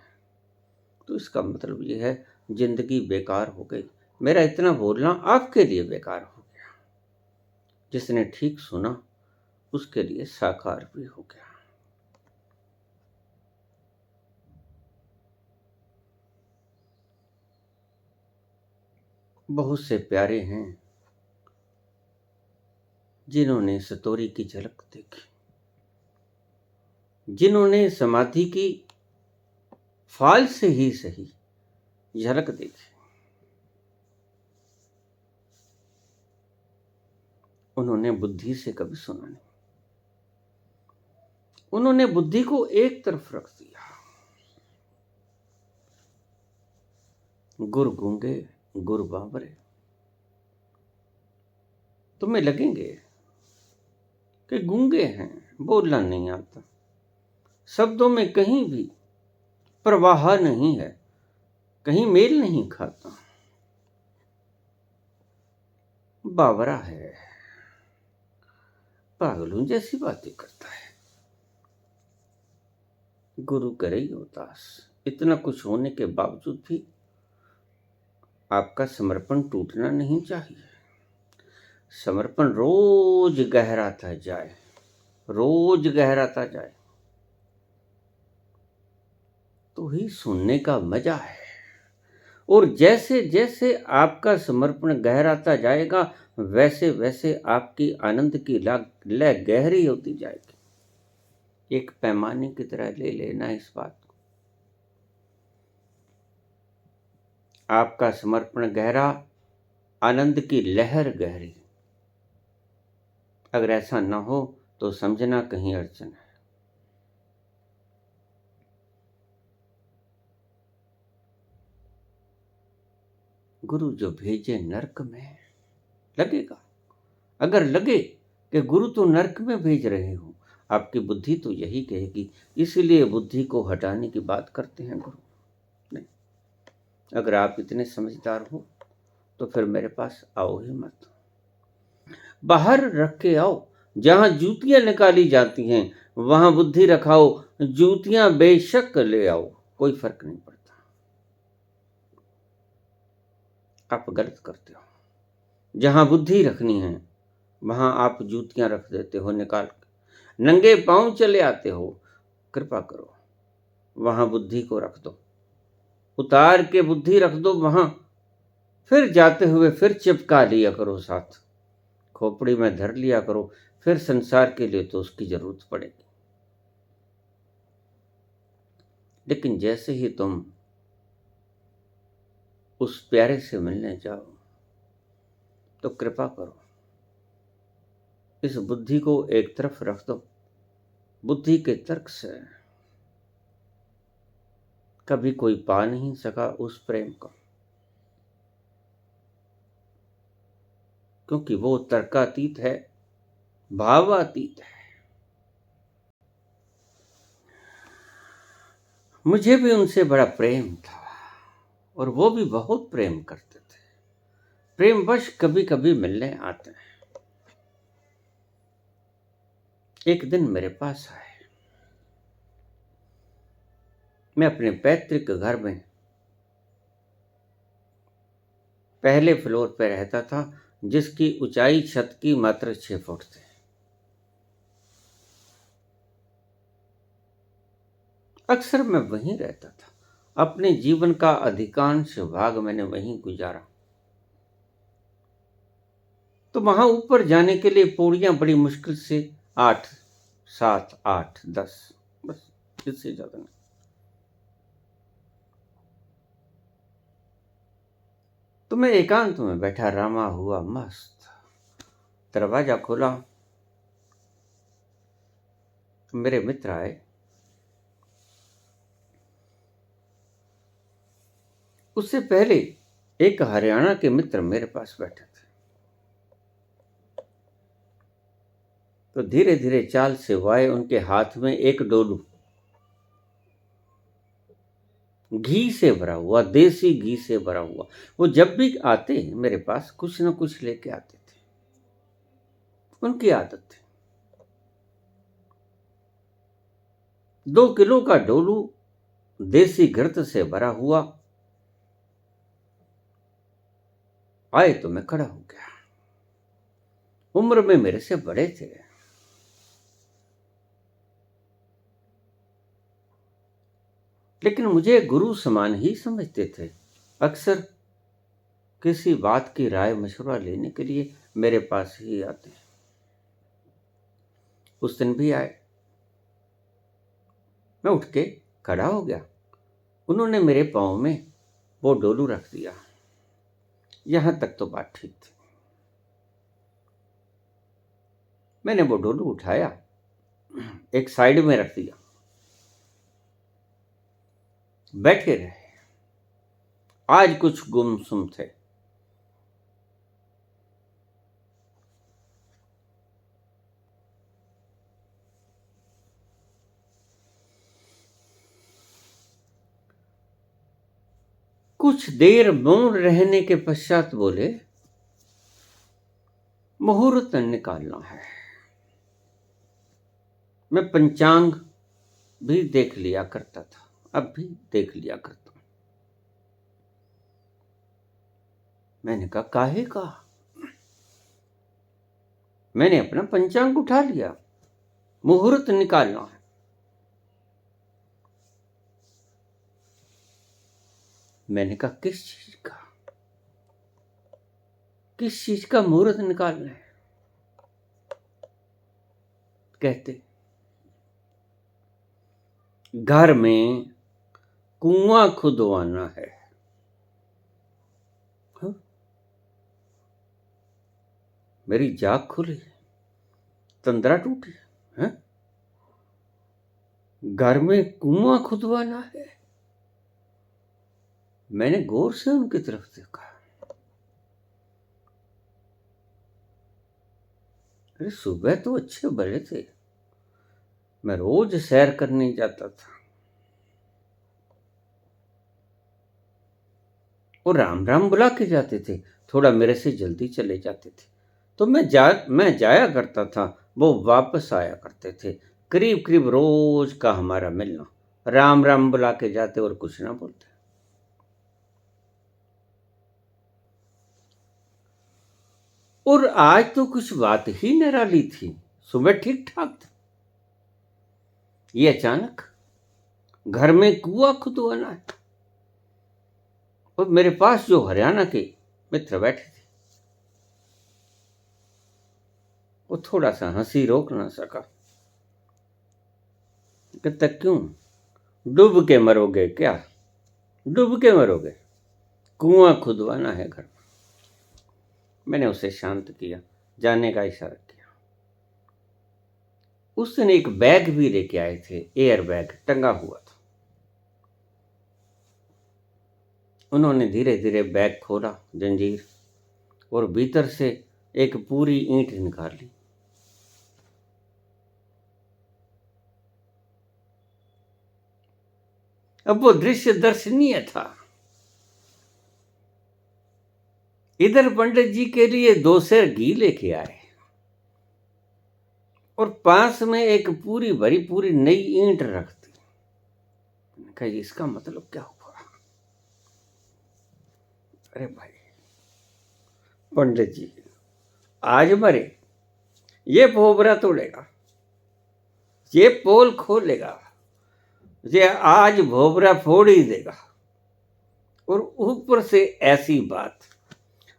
तो इसका मतलब ये है जिंदगी बेकार हो गई। मेरा इतना बोलना आपके लिए बेकार हो गया। जिसने ठीक सुना उसके लिए साकार भी हो गया। बहुत से प्यारे हैं जिन्होंने सतोरी की झलक देखी, जिन्होंने समाधि की फाल से ही सही झलक देखी। उन्होंने बुद्धि से कभी सुना नहीं, उन्होंने बुद्धि को एक तरफ रख दिया। गुर गूंगे गुर बाबरे। तुम्हें लगेंगे कि गूंगे हैं, बोलना नहीं आता, शब्दों में कहीं भी प्रवाह नहीं है, कहीं मेल नहीं खाता। बावरा है, पागलों जैसी बातें करता है। गुरु करे उदास। इतना कुछ होने के बावजूद भी आपका समर्पण टूटना नहीं चाहिए। समर्पण रोज गहराता जाए, रोज गहराता जाए, तो ही सुनने का मजा है। और जैसे जैसे आपका समर्पण गहराता जाएगा वैसे वैसे आपकी आनंद की लय गहरी होती जाएगी। एक पैमाने की तरह ले लेना इस बात को। आपका समर्पण गहरा, आनंद की लहर गहरी। अगर ऐसा ना हो तो समझना कहीं अड़चन है। गुरु जो भेजे नरक में, लगेगा। अगर लगे कि गुरु तो नरक में भेज रहे हो, आपकी बुद्धि तो यही कहेगी, इसलिए बुद्धि को हटाने की बात करते हैं गुरु। नहीं, अगर आप इतने समझदार हो तो फिर मेरे पास आओ ही मत। बाहर रख के आओ, जहां जूतियां निकाली जाती हैं वहां बुद्धि रखाओ। जूतियां बेशक ले आओ, कोई फर्क नहीं पड़ता। आप गलत करते हो। जहां बुद्धि रखनी है वहां आप जूतियां रख देते हो निकाल के, नंगे पांव चले आते हो। कृपा करो वहां बुद्धि को रख दो, उतार के बुद्धि रख दो वहां, फिर जाते हुए फिर चिपका लिया करो साथ, खोपड़ी में धर लिया करो, फिर संसार के लिए तो उसकी जरूरत पड़ेगी। लेकिन जैसे ही तुम उस प्यारे से मिलने जाओ तो कृपा करो इस बुद्धि को एक तरफ रख दो। बुद्धि के तर्क से कभी कोई पा नहीं सका उस प्रेम को, क्योंकि वो तर्कातीत है, भावातीत है। मुझे भी उनसे बड़ा प्रेम था और वो भी बहुत प्रेम करते थे। प्रेमवश कभी कभी मिलने आते हैं। एक दिन मेरे पास आए। मैं अपने पैतृक घर में पहले फ्लोर पर रहता था, जिसकी ऊंचाई छत की मात्र 6 फुट थी। अक्सर मैं वहीं रहता था, अपने जीवन का अधिकांश भाग मैंने वहीं गुजारा। तो वहां ऊपर जाने के लिए पौड़ियां बड़ी मुश्किल से 8, 7, 8, 10, बस इससे ज्यादा नहीं। तो मैं एकांत में बैठा रामा हुआ मस्त, दरवाजा खोला, मेरे मित्र आए। उससे पहले एक हरियाणा के मित्र मेरे पास बैठे थे। तो धीरे धीरे चाल से वो आए, उनके हाथ में एक डोलू, घी से भरा हुआ, देसी घी से भरा हुआ। वो जब भी आते मेरे पास कुछ न कुछ लेके आते थे, उनकी आदत थी। 2 किलो का डोलू देसी घृत से भरा हुआ। आए तो मैं खड़ा हो गया। उम्र में मेरे से बड़े थे, लेकिन मुझे गुरु समान ही समझते थे। अक्सर किसी बात की राय मशवरा लेने के लिए मेरे पास ही आते। उस दिन भी आए। मैं उठ के खड़ा हो गया। उन्होंने मेरे पाँव में वो डोलू रख दिया। यहां तक तो बात ठीक थी। मैंने वो डोलू उठाया, एक साइड में रख दिया, बैठे रहे। आज कुछ गुमसुम थे। कुछ देर मौन रहने के पश्चात बोले, मुहूर्त निकालना है। मैं पंचांग भी देख लिया करता था, अब भी देख लिया करता हूं। मैंने कहा काहे का? मैंने अपना पंचांग उठा लिया, मुहूर्त निकालना है। मैंने कहा किस चीज का? किस चीज का मुहूर्त निकालना है? कहते घर में कुआं खुदवाना है। हाँ? मेरी जाग खुली, तंद्रा टूटी। है घर में कुआं खुदवाना है? मैंने गौर से उनकी तरफ देखा। अरे सुबह तो अच्छे भले थे, मैं रोज सैर करने जाता था और राम राम बुला के जाते थे। थोड़ा मेरे से जल्दी चले जाते थे तो मैं जाया करता था, वो वापस आया करते थे। करीब करीब रोज का हमारा मिलना, राम राम बुला के जाते और कुछ ना बोलते। और आज तो कुछ बात ही निराली थी, सुबह ठीक ठाक था, ये अचानक घर में कुआं खुदवाना है। और मेरे पास जो हरियाणा के मित्र बैठे थे, वो थोड़ा सा हंसी रोक ना सका। कहता क्यों, डूब के मरोगे क्या, डूब के मरोगे, कुआं खुदवाना है घर में। मैंने उसे शांत किया, जाने का इशारा किया। उस दिन एक बैग भी लेके आए थे, एयर बैग टंगा हुआ था। उन्होंने धीरे धीरे बैग खोला, जंजीर, और भीतर से एक पूरी ईंट निकाली। अब वो दृश्य दर्शनीय था। इधर पंडित जी के लिए 2 सेर घी लेके आए और पास में एक पूरी भरी पूरी नई ईंट रख दी। मैंने कहा इसका मतलब क्या हुआ? अरे भाई, पंडित जी आज मरे, ये भोबरा तोड़ेगा, ये पोल खोलेगा, ये आज भोबरा फोड़ ही देगा। और ऊपर से ऐसी बात,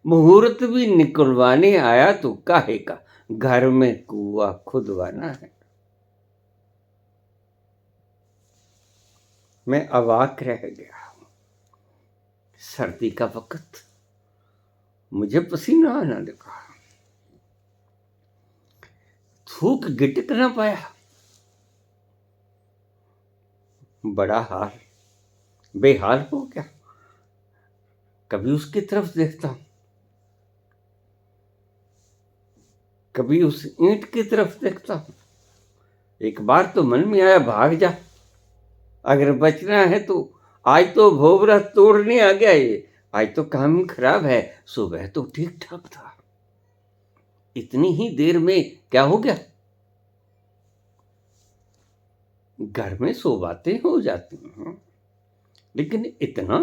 मुहूर्त भी निकलवाने आया तो काहे का, घर में कुआं खुदवाना है। मैं अवाक रह गया। सर्दी का वक्त, मुझे पसीना आना लगा, थूक गिटक ना पाया। बड़ा हाल बेहाल हो गया। कभी उसकी तरफ देखता हूं, कभी उस ईंट की तरफ देखता हूं। एक बार तो मन में आया भाग जा, अगर बचना है तो। आज तो भोबरा तोड़ने आ गया ये, आज तो काम खराब है, सुबह तो ठीक ठाक था, इतनी ही देर में क्या हो गया? घर में 100 बातें हो जाती हैं, लेकिन इतना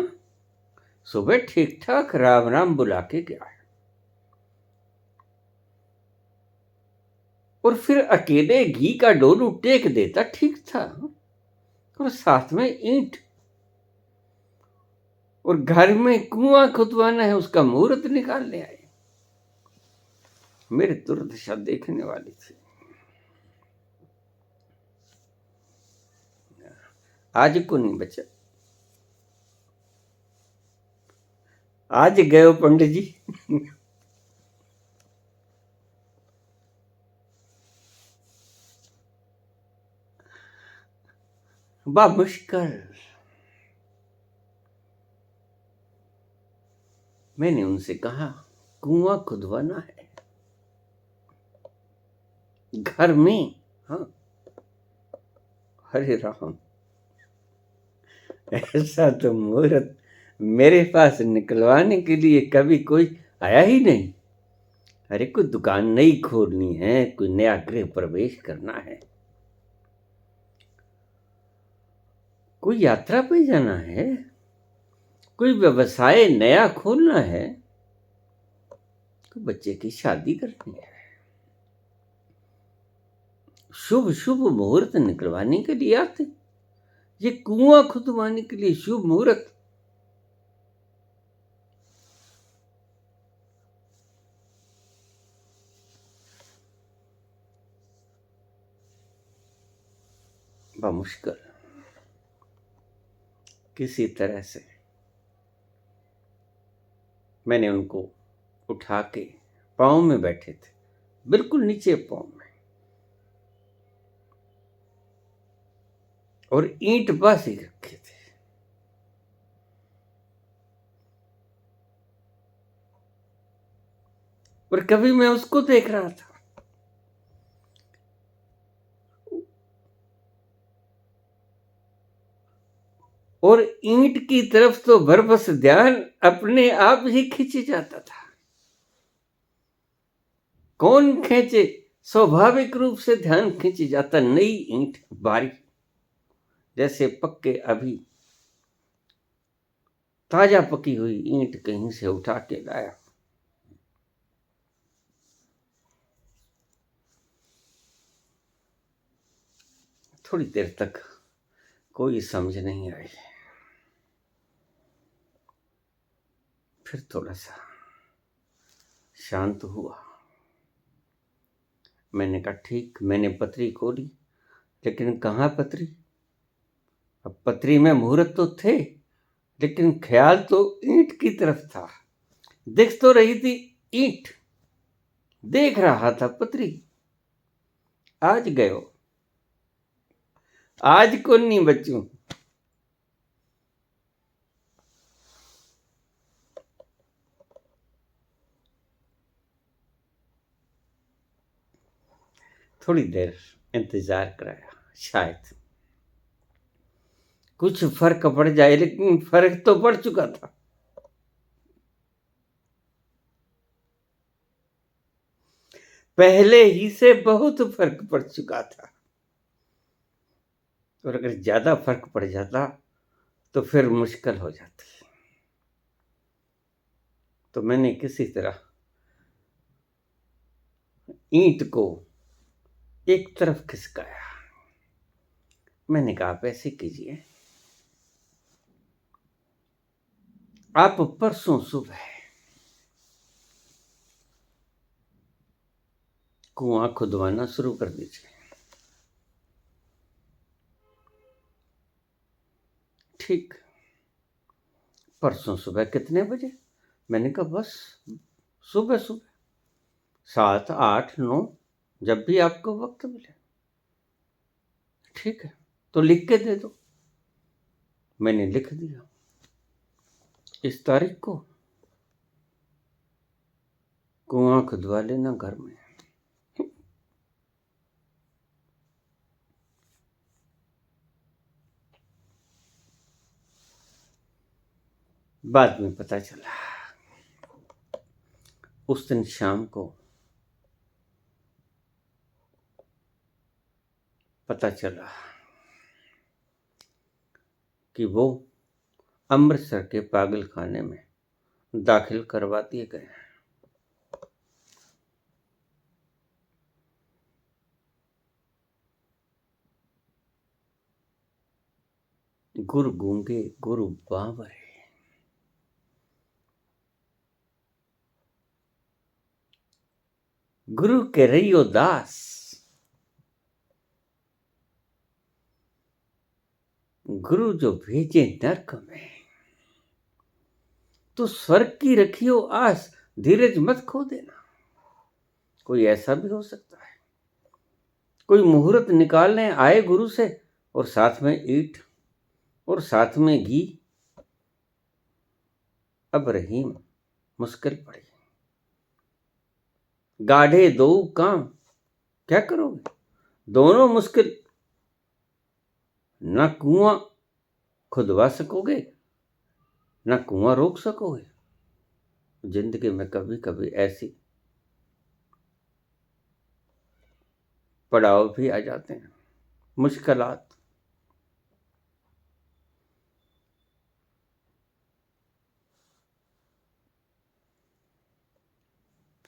सुबह ठीक ठाक राम राम बुला के गया है, और फिर अकेले घी का डोलू टेक देता ठीक था, और साथ में ईंट, और घर में कुआं खुदवाना है, उसका मुहूर्त निकालने आए। मेरी दुर्दशा देखने वाली थी। आज को नहीं बचा। आज गए पंडित जी। बा मुश्किल। मैंने उनसे कहा कुआं खुदवाना है घर में। हाँ, हरे राम, ऐसा तो मुहूर्त मेरे पास निकलवाने के लिए कभी कोई आया ही नहीं। अरे कोई दुकान नई खोलनी है, कोई नया गृह प्रवेश करना है, कोई यात्रा पे जाना है, कोई व्यवसाय नया खोलना है, कोई बच्चे की शादी करनी है, शुभ शुभ मुहूर्त निकलवाने के लिए आते। ये कुआं खुदवाने के लिए शुभ मुहूर्त? मुश्किल। किसी तरह से मैंने उनको उठा के, पाँव में बैठे थे, बिल्कुल नीचे पाँव में, और ईंट बस ही रखे थे। और कभी मैं उसको देख रहा था, और ईंट की तरफ तो बरबस ध्यान अपने आप ही खींच जाता था। कौन खींचे, स्वाभाविक रूप से ध्यान खींच जाता। नई ईंट, बारी, जैसे पक्के अभी ताजा पकी हुई ईंट कहीं से उठा के लाया। थोड़ी देर तक कोई समझ नहीं आई। फिर थोड़ा सा शांत हुआ। मैंने कहा ठीक, मैंने पतरी खोली, लेकिन कहाँ पतरी? अब पतरी में मुहूर्त तो थे, लेकिन ख्याल तो ईंट की तरफ था। दिख तो रही थी ईंट, देख रहा था पतरी। आज गयो, आज को नहीं बचूं। थोड़ी देर इंतजार कराया, शायद कुछ फर्क पड़ जाए, लेकिन फर्क तो पड़ चुका था। पहले ही से बहुत फर्क पड़ चुका था, और अगर ज्यादा फर्क पड़ जाता तो फिर मुश्किल हो जाती। तो मैंने किसी तरह ईंट को एक तरफ खिसकाया। मैंने कहा आप ऐसे कीजिए, आप परसों सुबह कुआं खुदवाना शुरू कर दीजिए। ठीक, परसों सुबह कितने बजे? मैंने कहा बस सुबह सुबह 7, 8, 9, जब भी आपको वक्त मिले। ठीक है, तो लिख के दे दो। मैंने लिख दिया, इस तारीख को कुआं खुदवा लेना घर में। बाद में पता चला, उस दिन शाम को पता चला कि वो अमृतसर के पागल खाने में दाखिल करवा दिए गए। गुरु गूंगे गुरु बावरे, गुरु के रहियो दास, गुरु जो भेजे नरक में, तो स्वर्ग की रखियो आस, धीरज मत खो देना। कोई ऐसा भी हो सकता है, कोई मुहूर्त निकालने आए गुरु से, और साथ में ईंट और साथ में घी। अब रहीम मुश्किल पड़ी, गाढ़े दो काम, क्या करोगे? दोनों मुश्किल, ना कुआं खुदवा सकोगे, ना कुआं रोक सकोगे। जिंदगी में कभी कभी ऐसी पड़ाव भी आ जाते हैं, मुश्किलात।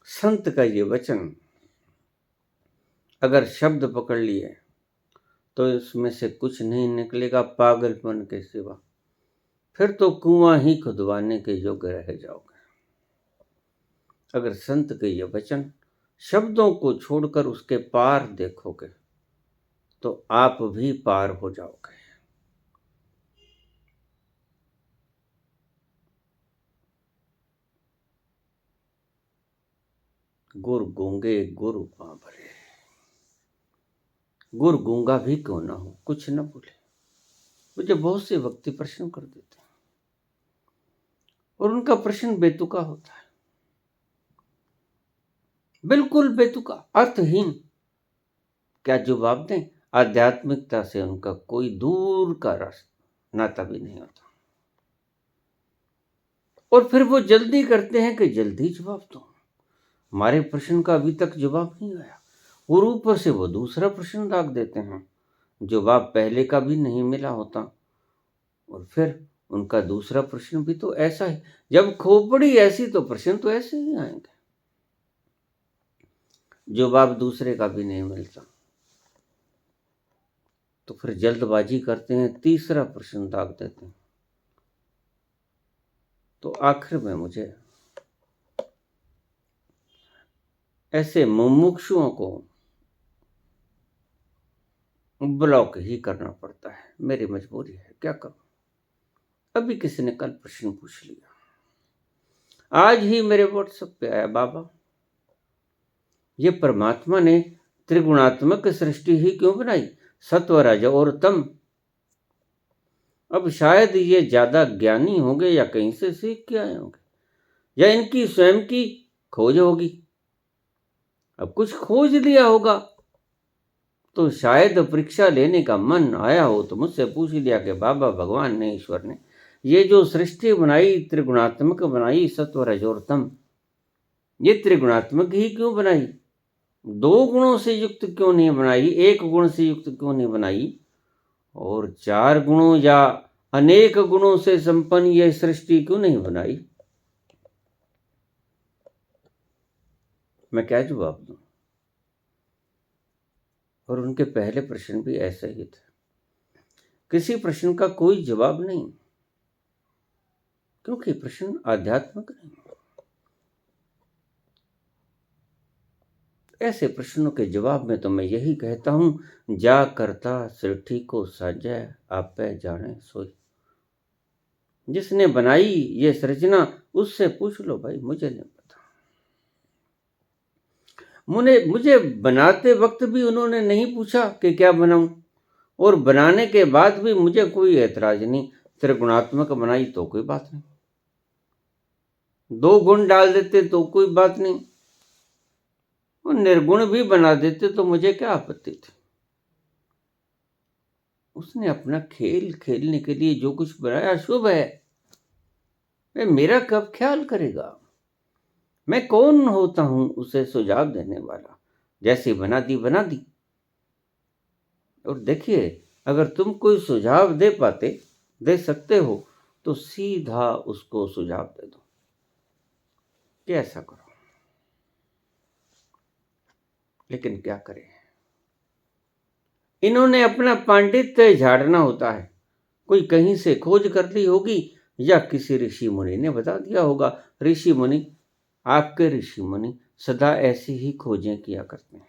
संत का ये वचन अगर शब्द पकड़ लिए तो इसमें से कुछ नहीं निकलेगा पागलपन के सिवा। फिर तो कुआं ही खुदवाने के योग्य रह जाओगे। अगर संत के ये वचन शब्दों को छोड़कर उसके पार देखोगे तो आप भी पार हो जाओगे। गुर गूंगे गुरु बाबरे, गुर गूंगा भी क्यों ना हो, कुछ न बोले। मुझे बहुत से व्यक्ति प्रश्न कर देते हैं, और उनका प्रश्न बेतुका होता है, बिल्कुल बेतुका, अर्थहीन। क्या जवाब दें? आध्यात्मिकता से उनका कोई दूर का रास्ता नाता भी नहीं होता, और फिर वो जल्दी करते हैं कि जल्दी जवाब दो। हमारे प्रश्न का अभी तक जवाब नहीं आया, और ऊपर से वो दूसरा प्रश्न दाग देते हैं, जवाब पहले का भी नहीं मिला होता, और फिर उनका दूसरा प्रश्न भी तो ऐसा ही। जब खोपड़ी ऐसी तो प्रश्न तो ऐसे ही आएंगे, जवाब दूसरे का भी नहीं मिलता। तो फिर जल्दबाजी करते हैं, तीसरा प्रश्न दाग देते हैं। तो आखिर में मुझे ऐसे मुमुक्षुओं को ब्लॉक ही करना पड़ता है, मेरी मजबूरी है, क्या करूं। अभी किसी ने कल प्रश्न पूछ लिया, आज ही मेरे व्हाट्सएप पे आया, बाबा ये परमात्मा ने त्रिगुणात्मक सृष्टि ही क्यों बनाई, सत्व रज और तम। अब शायद ये ज्यादा ज्ञानी होंगे या कहीं से सीख के आए होंगे या इनकी स्वयं की खोज होगी। अब कुछ खोज लिया होगा तो शायद परीक्षा लेने का मन आया हो तो मुझसे पूछ लिया कि बाबा भगवान ने, ईश्वर ने ये जो सृष्टि बनाई, त्रिगुणात्मक बनाई, सत्व रज और तम, ये त्रिगुणात्मक ही क्यों बनाई, दो गुणों से युक्त क्यों नहीं बनाई, एक गुण से युक्त क्यों नहीं बनाई, और चार गुणों या अनेक गुणों से संपन्न यह सृष्टि क्यों नहीं बनाई। मैं क्या जवाब दूं। और उनके पहले प्रश्न भी ऐसे ही थे, किसी प्रश्न का कोई जवाब नहीं, क्योंकि प्रश्न आध्यात्मिक नहीं। ऐसे प्रश्नों के जवाब में तो मैं यही कहता हूं, जा करता सृष्टि को साजै, आपे जाने सोई। जिसने बनाई ये सृजना उससे पूछ लो भाई, मुझे नहीं पता। मुझे बनाते वक्त भी उन्होंने नहीं पूछा कि क्या बनाऊं, और बनाने के बाद भी मुझे कोई ऐतराज नहीं। त्रिगुणात्मक बनाई तो कोई बात नहीं, दो गुण डाल देते तो कोई बात नहीं, और निर्गुण भी बना देते तो मुझे क्या आपत्ति थी। उसने अपना खेल खेलने के लिए जो कुछ बनाया शुभ है, वे मेरा कब ख्याल करेगा। मैं कौन होता हूं उसे सुझाव देने वाला, जैसी बना दी बना दी। और देखिए, अगर तुम कोई सुझाव दे सकते हो तो सीधा उसको सुझाव दे दो कि ऐसा करो। लेकिन क्या करें, इन्होंने अपना पांडित्य झाड़ना होता है, कोई कहीं से खोज कर ली होगी या किसी ऋषि मुनि ने बता दिया होगा। ऋषि मुनि, आपके ऋषि मुनि सदा ऐसी ही खोजें किया करते हैं।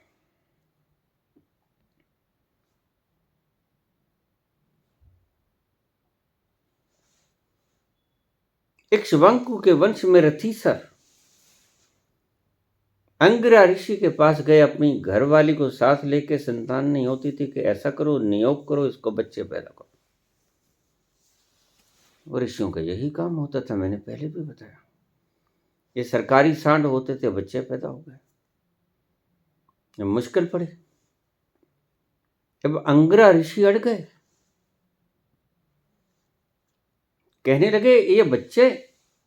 इक्ष्वाकु के वंश में रथीसर अंगिरा ऋषि के पास गए, अपनी घरवाली को साथ लेके, संतान नहीं होती थी कि ऐसा करो, नियोग करो, इसको बच्चे पैदा करो। वो ऋषियों का यही काम होता था, मैंने पहले भी बताया। ये सरकारी सांड होते थे, बच्चे पैदा हो गए, जब मुश्किल पड़े। जब अंगिरा ऋषि अड़ गए, कहने लगे ये बच्चे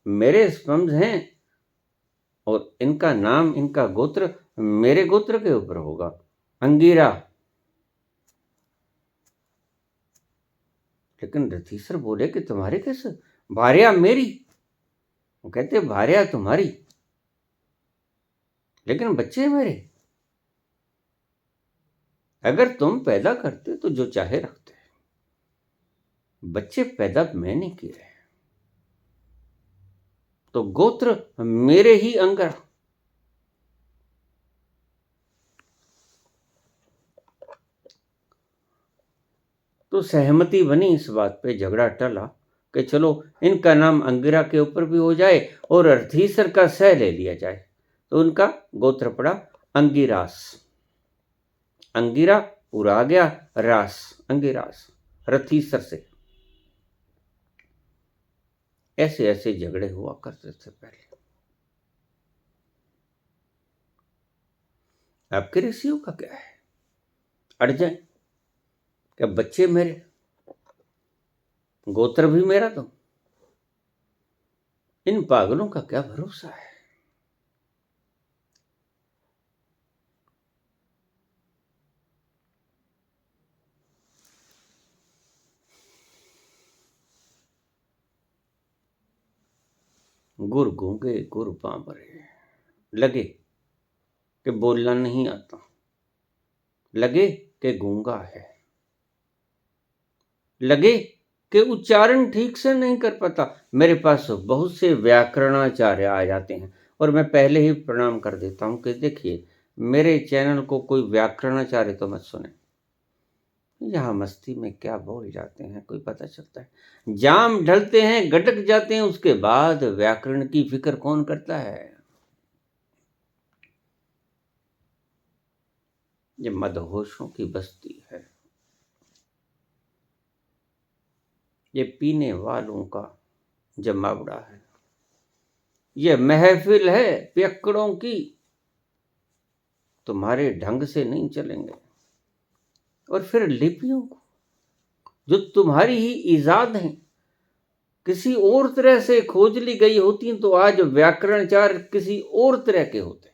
मेरे स्पम्स हैं और इनका नाम, इनका गोत्र मेरे गोत्र के ऊपर होगा, अंगिरा। लेकिन रथीसर बोले कि तुम्हारे कैसे, भार्या मेरी। वो कहते भार्या तुम्हारी लेकिन बच्चे मेरे। अगर तुम पैदा करते तो जो चाहे रखते, बच्चे पैदा मैंने किए, तो गोत्र मेरे ही अंगर। तो सहमति बनी इस बात पे, झगड़ा टला कि चलो इनका नाम अंगिरा के ऊपर भी हो जाए और रथीसर का सह ले लिया जाए। तो उनका गोत्र पड़ा अंगिरास। अंगिरा पूरा आ गया, रास, अंगिरास, रथीसर से। ऐसे ऐसे झगड़े हुआ करते थे पहले। आपके ऋषियों का क्या है, अड़ जाए क्या, बच्चे मेरे, गोत्र भी मेरा। तो इन पागलों का क्या भरोसा है। गुर गूंगे गुर बांबरे, लगे कि बोलना नहीं आता, लगे कि गूंगा है, लगे कि उच्चारण ठीक से नहीं कर पाता, मेरे पास बहुत से व्याकरणाचार्य आ जाते हैं और मैं पहले ही प्रणाम कर देता हूं कि देखिए, मेरे चैनल को कोई व्याकरणाचार्य तो मत सुने, यहाँ मस्ती में क्या बोल जाते हैं कोई पता चलता है। जाम ढलते हैं, गटक जाते हैं, उसके बाद व्याकरण की फिक्र कौन करता है। ये मदहोशों की बस्ती है, ये पीने वालों का जमावड़ा है, ये महफिल है पियक्कड़ों की, तुम्हारे ढंग से नहीं चलेंगे। और फिर लिपियों को जो तुम्हारी ही ईजाद हैं, किसी और तरह से खोज ली गई होती तो आज व्याकरणचार किसी और तरह के होते।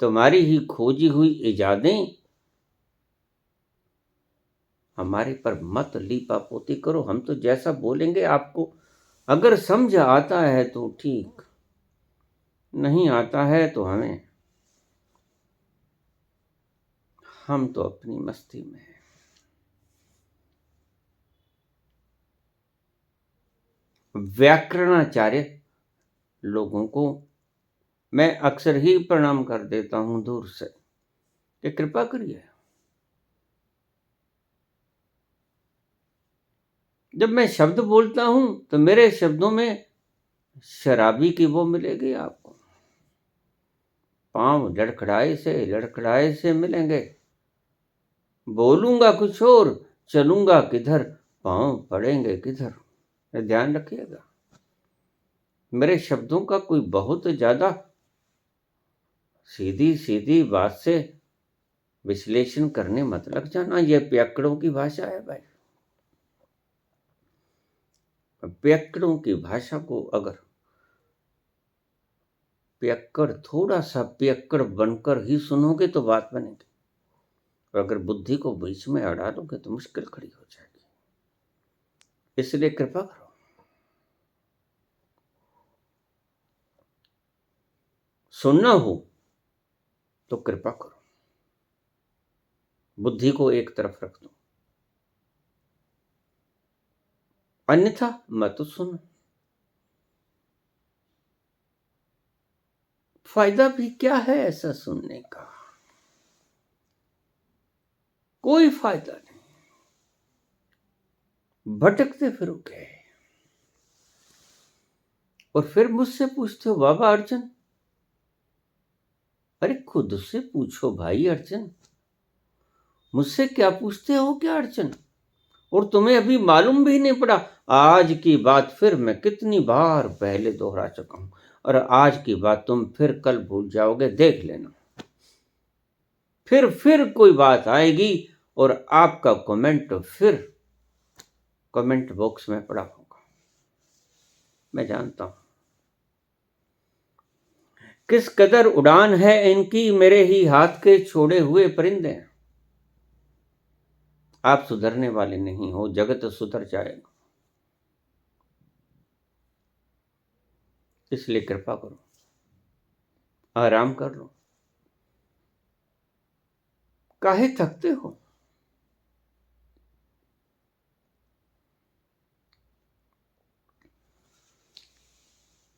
तुम्हारी ही खोजी हुई इजादें हमारे पर मत लीपा पोती करो। हम तो जैसा बोलेंगे आपको अगर समझ आता है तो ठीक, नहीं आता है तो हम तो अपनी मस्ती में हैं। व्याकरणाचार्य लोगों को मैं अक्सर ही प्रणाम कर देता हूं दूर से कि कृपा करिए, जब मैं शब्द बोलता हूं तो मेरे शब्दों में शराबी की वो मिलेगी आपको, पांव लड़खड़ाए से मिलेंगे। बोलूंगा कुछ और, चलूंगा किधर, पांव पड़ेंगे किधर, ये ध्यान रखिएगा। मेरे शब्दों का कोई बहुत ज्यादा सीधी सीधी बात से विश्लेषण करने मत लग जाना, यह पियक्कड़ों की भाषा है भाई। पियक्कड़ों की भाषा को अगर पियक्कड़ थोड़ा सा पियक्कड़ बनकर ही सुनोगे तो बात बनेगी, और अगर बुद्धि को बीच में अड़ा लोगे तो मुश्किल खड़ी हो जाएगी। इसलिए कृपा करो, सुनना हो तो कृपा करो, बुद्धि को एक तरफ रख दो, अन्यथा मत सुनो। फायदा भी क्या है ऐसा सुनने का, कोई फायदा नहीं, भटकते फिरोगे। और फिर मुझसे पूछते हो बाबा अर्जुन, अरे खुद से पूछो भाई अर्जुन, मुझसे क्या पूछते हो क्या अर्जुन। और तुम्हें अभी मालूम भी नहीं पड़ा, आज की बात फिर मैं कितनी बार पहले दोहरा चुका हूं, और आज की बात तुम फिर कल भूल जाओगे, देख लेना। फिर कोई बात आएगी और आपका कमेंट फिर कमेंट बॉक्स में पड़ा होगा, मैं जानता हूं। किस कदर उड़ान है इनकी, मेरे ही हाथ के छोड़े हुए परिंदे। आप सुधरने वाले नहीं हो, जगत सुधर जाएगा। इसलिए कृपा करो, आराम कर लो, काहे थकते हो।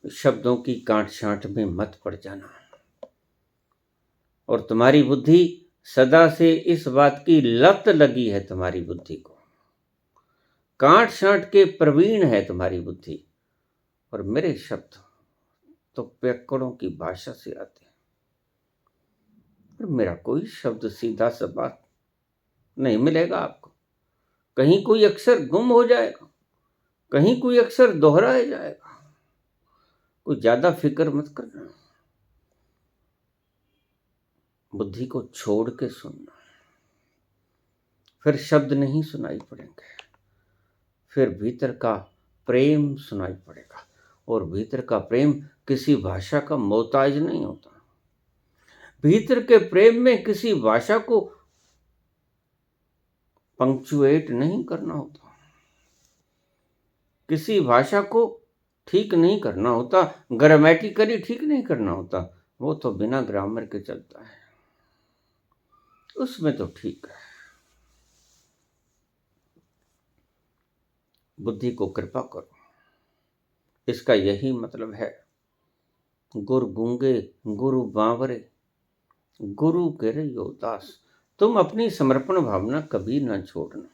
शब्दों की कांट छांट में मत पड़ जाना, और तुम्हारी बुद्धि सदा से इस बात की लत लगी है, तुम्हारी बुद्धि को कांट छांट के प्रवीण है तुम्हारी बुद्धि। और मेरे शब्द तो पियक्कड़ों की भाषा से आते हैं, और मेरा कोई शब्द सीधा सा बात नहीं मिलेगा आपको। कहीं कोई अक्षर गुम हो जाएगा, कहीं कोई अक्षर दोहराया जाएगा, कोई ज्यादा फिक्र मत करना, बुद्धि को छोड़ के सुनना। फिर शब्द नहीं सुनाई पड़ेंगे, फिर भीतर का प्रेम सुनाई पड़ेगा, और भीतर का प्रेम किसी भाषा का मोहताज नहीं होता। भीतर के प्रेम में किसी भाषा को पंक्चुएट नहीं करना होता, किसी भाषा को ठीक नहीं करना होता, ग्रामेटिकली ठीक नहीं करना होता, वो तो बिना ग्रामर के चलता है, उसमें तो ठीक है। बुद्धि को कृपा करो। इसका यही मतलब है। गुरु गूंगे गुरु बांवरे, गुरु करे यो दास। तुम अपनी समर्पण भावना कभी ना छोड़ना।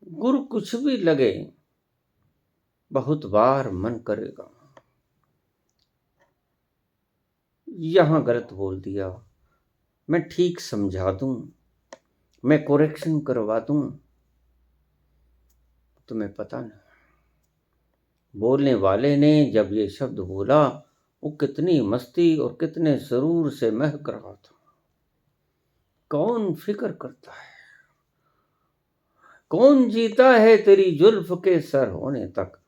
गुरु कुछ भी लगे, बहुत बार मन करेगा यहां गलत बोल दिया, मैं ठीक समझा दूं, मैं कोरेक्शन करवा दूं। तुम्हें पता नहीं बोलने वाले ने जब ये शब्द बोला वो कितनी मस्ती और कितने सुरूर से महक रहा था। कौन फिक्र करता है, कौन जीता है तेरी जुल्फ के सर होने तक,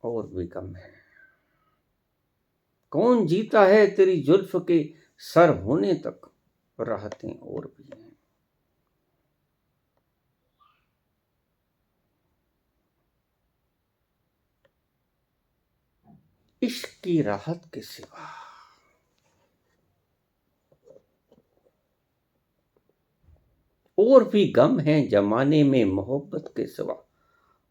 और भी कम है। कौन जीता है तेरी जुल्फ के सर होने तक, राहतें और भी हैं। इश्क की राहत के सिवा और भी गम हैं जमाने में, मोहब्बत के सिवा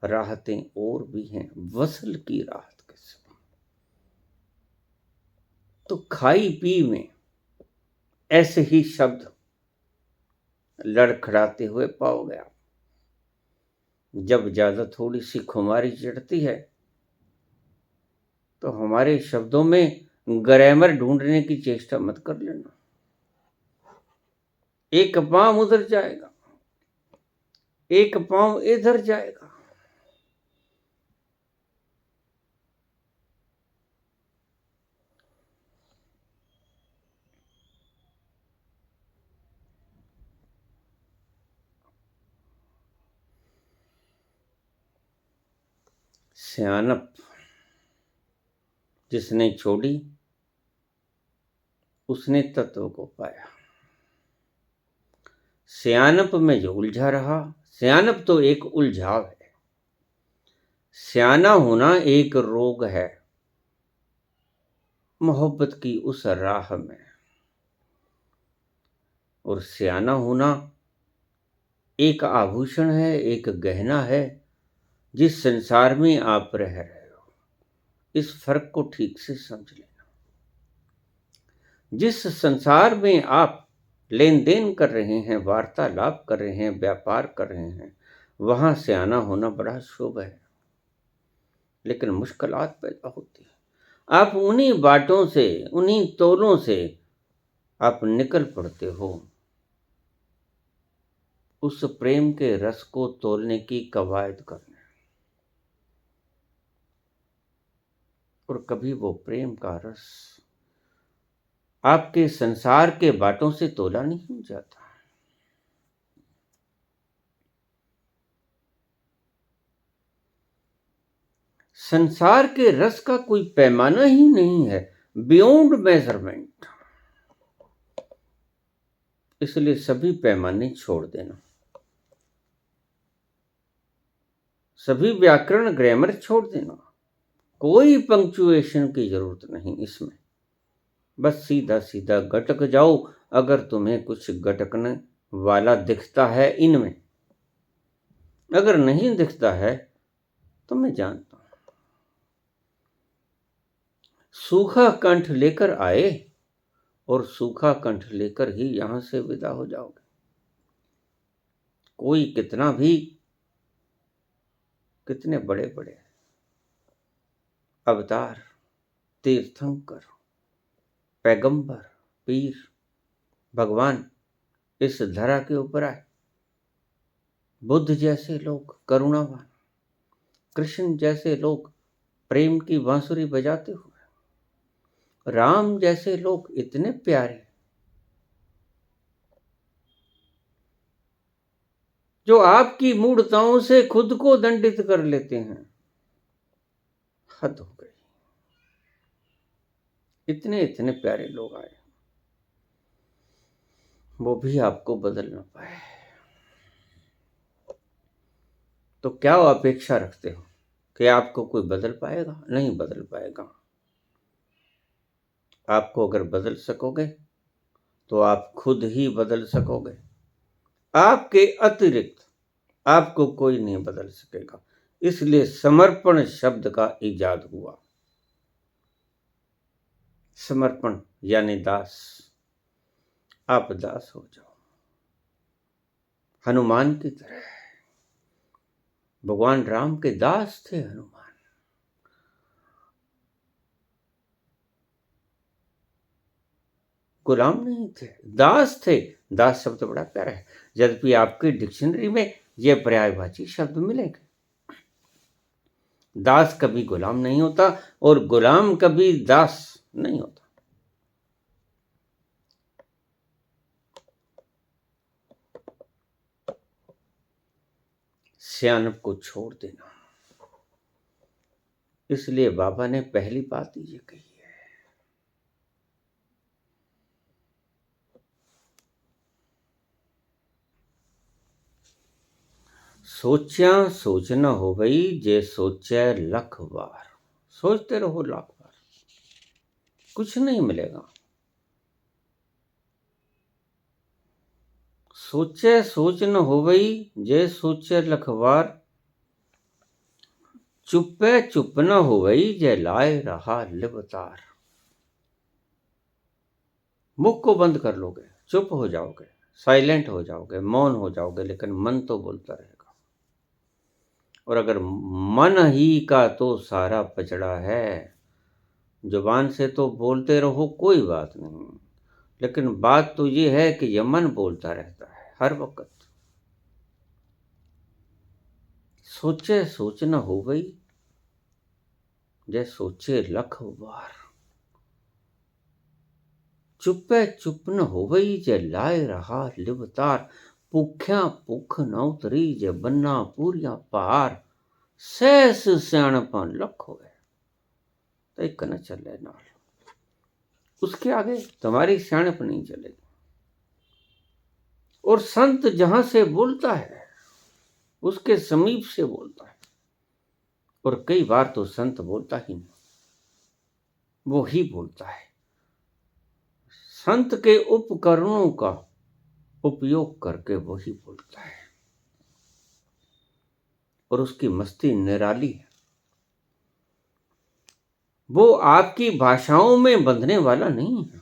राहतें और भी हैं वसल की राहत के सिवा। तो खाई पी में ऐसे ही शब्द लड़खड़ाते हुए पाओगे आप। जब ज्यादा थोड़ी सी खुमारी चढ़ती है तो हमारे शब्दों में ग्रामर ढूंढने की चेष्टा मत कर लेना। एक पांव उधर जाएगा, एक पांव इधर जाएगा। सियानप जिसने छोड़ी उसने तत्व को पाया। सियानप में जो उलझा रहा, सियानप तो एक उलझाव है। सियाना होना एक रोग है मोहब्बत की उस राह में, और सियाना होना एक आभूषण है, एक गहना है जिस संसार में आप रह रहे हो। इस फर्क को ठीक से समझ लेना। जिस संसार में आप लेन देन कर रहे हैं, वार्तालाप कर रहे हैं, व्यापार कर रहे हैं, वहां सियाना होना बड़ा शुभ है। लेकिन मुश्किलात पैदा होती है। आप उन्हीं बाटों से, उन्हीं तोलों से आप निकल पड़ते हो उस प्रेम के रस को तोलने की कवायद करने, और कभी वो प्रेम का रस आपके संसार के बाटों से तोला नहीं जाता। संसार के रस का कोई पैमाना ही नहीं है, बियॉन्ड मेजरमेंट। इसलिए सभी पैमाने छोड़ देना, सभी व्याकरण ग्रामर छोड़ देना। कोई पंक्चुएशन की जरूरत नहीं इसमें। बस सीधा सीधा गटक जाओ। अगर तुम्हें कुछ गटकने वाला दिखता है इनमें, अगर नहीं दिखता है तो मैं जानता हूं। सूखा कंठ लेकर आए और सूखा कंठ लेकर ही यहां से विदा हो जाओगे। कोई कितना भी, कितने बड़े बड़े अवतार, तीर्थंकर, पैगंबर, पीर, भगवान इस धरा के ऊपर आए, बुद्ध जैसे लोग करुणावान, कृष्ण जैसे लोग प्रेम की बांसुरी बजाते हुए, राम जैसे लोग इतने प्यारे, जो आपकी मूढ़ताओं से खुद को दंडित कर लेते हैं। हद हो गई। इतने इतने प्यारे लोग आए, वो भी आपको बदल ना पाए। तो क्या अपेक्षा रखते हो कि आपको कोई बदल पाएगा? नहीं बदल पाएगा। आपको अगर बदल सकोगे तो आप खुद ही बदल सकोगे। आपके अतिरिक्त आपको कोई नहीं बदल सकेगा। इसलिए समर्पण शब्द का इजाद हुआ। समर्पण यानी दास। आप दास हो जाओ हनुमान की तरह। भगवान राम के दास थे हनुमान। गुलाम नहीं थे, दास थे। दास शब्द बड़ा प्यारा है, यद्यपि आपकी डिक्शनरी में यह पर्यायवाची शब्द मिलेगा। दास कभी गुलाम नहीं होता और गुलाम कभी दास नहीं होता। सियानप को छोड़ देना, इसलिए बाबा ने पहली बात ये कही है। सोचा सोच न हो गई जे सोचे लख बार। सोचते रहो लाख बार, कुछ नहीं मिलेगा। सोचे सोच न हो गई जे सोचे लख बार। चुप्पे चुप न हो गई जे लाए रहा लिबतार। मुख को बंद कर लोगे, चुप हो जाओगे, साइलेंट हो जाओगे, मौन हो जाओगे, लेकिन मन तो बोलता रहेगा। और अगर मन ही का तो सारा पचड़ा है, जुबान से तो बोलते रहो कोई बात नहीं, लेकिन बात तो ये है कि यह मन बोलता रहता है हर वक्त। सोचे सोच न हो गई जे सोचे लख बार। चुप्पे चुप न हो गई जे लाए रहा लिबतार। भुख्या भुख न उतरी जे बन्ना पूरिया पार। सहस सियाणपा लख होवे तो एक न चले नाल। उसके आगे तुम्हारी सियाणप नहीं चलेगी। और संत जहां से बोलता है उसके समीप से बोलता है। और कई बार तो संत बोलता ही नहीं, वो ही बोलता है। संत के उपकरणों का उपयोग करके वही बोलता है और उसकी मस्ती निराली है। वो आपकी भाषाओं में बंधने वाला नहीं है।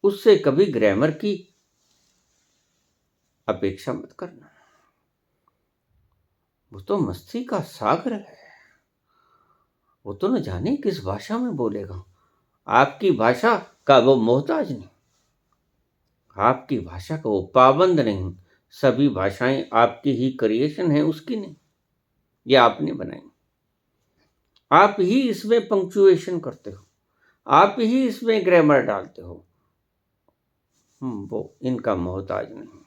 उससे कभी ग्रामर की अपेक्षा मत करना। वो तो मस्ती का सागर है। वो तो न जाने किस भाषा में बोलेगा। आपकी भाषा का वो मोहताज नहीं, आपकी भाषा का वो पाबंद नहीं। सभी भाषाएं आपकी ही क्रिएशन है, उसकी नहीं। ये आपने बनाई। आप ही इसमें पंक्चुएशन करते हो, आप ही इसमें ग्रामर डालते हो। वो इनका मोहताज नहीं।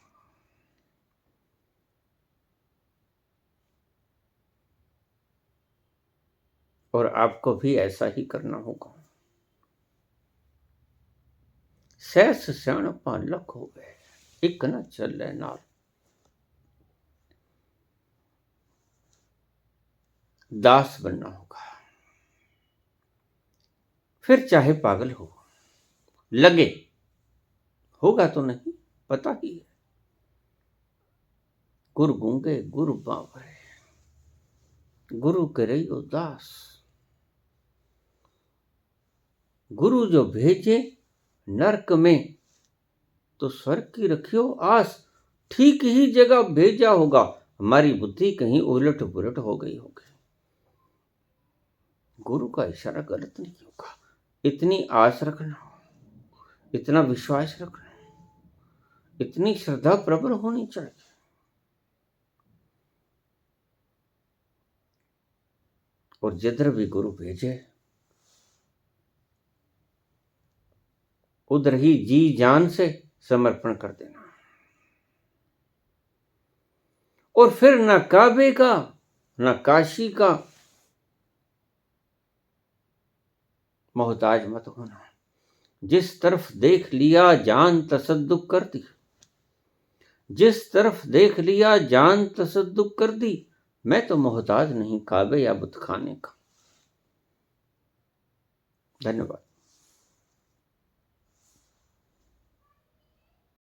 और आपको भी ऐसा ही करना होगा। सहस सियाणपा लख हो गए, एक न चले नाल। दास बनना होगा। फिर चाहे पागल हो, लगे, होगा तो नहीं पता ही है। गुरु गूंगे गुरु बावरे, गुरु करे दास। गुरु जो भेजे नरक में तो स्वर्ग की रखियो आस। ठीक ही जगह भेजा होगा, हमारी बुद्धि कहीं उलट पुलट हो गई होगी। गुरु का इशारा गलत नहीं होगा। इतनी आस रखना, इतना विश्वास रखना, इतनी श्रद्धा प्रबल होनी चाहिए। और जिधर भी गुरु भेजे उधर ही जी जान से समर्पण कर देना। और फिर न काबे का न काशी का मोहताज मत होना। जिस तरफ देख लिया जान तसद्दुक कर दी, जिस तरफ देख लिया जान तसद्दुक कर दी। मैं तो मोहताज नहीं काबे या बुत खाने का। धन्यवाद।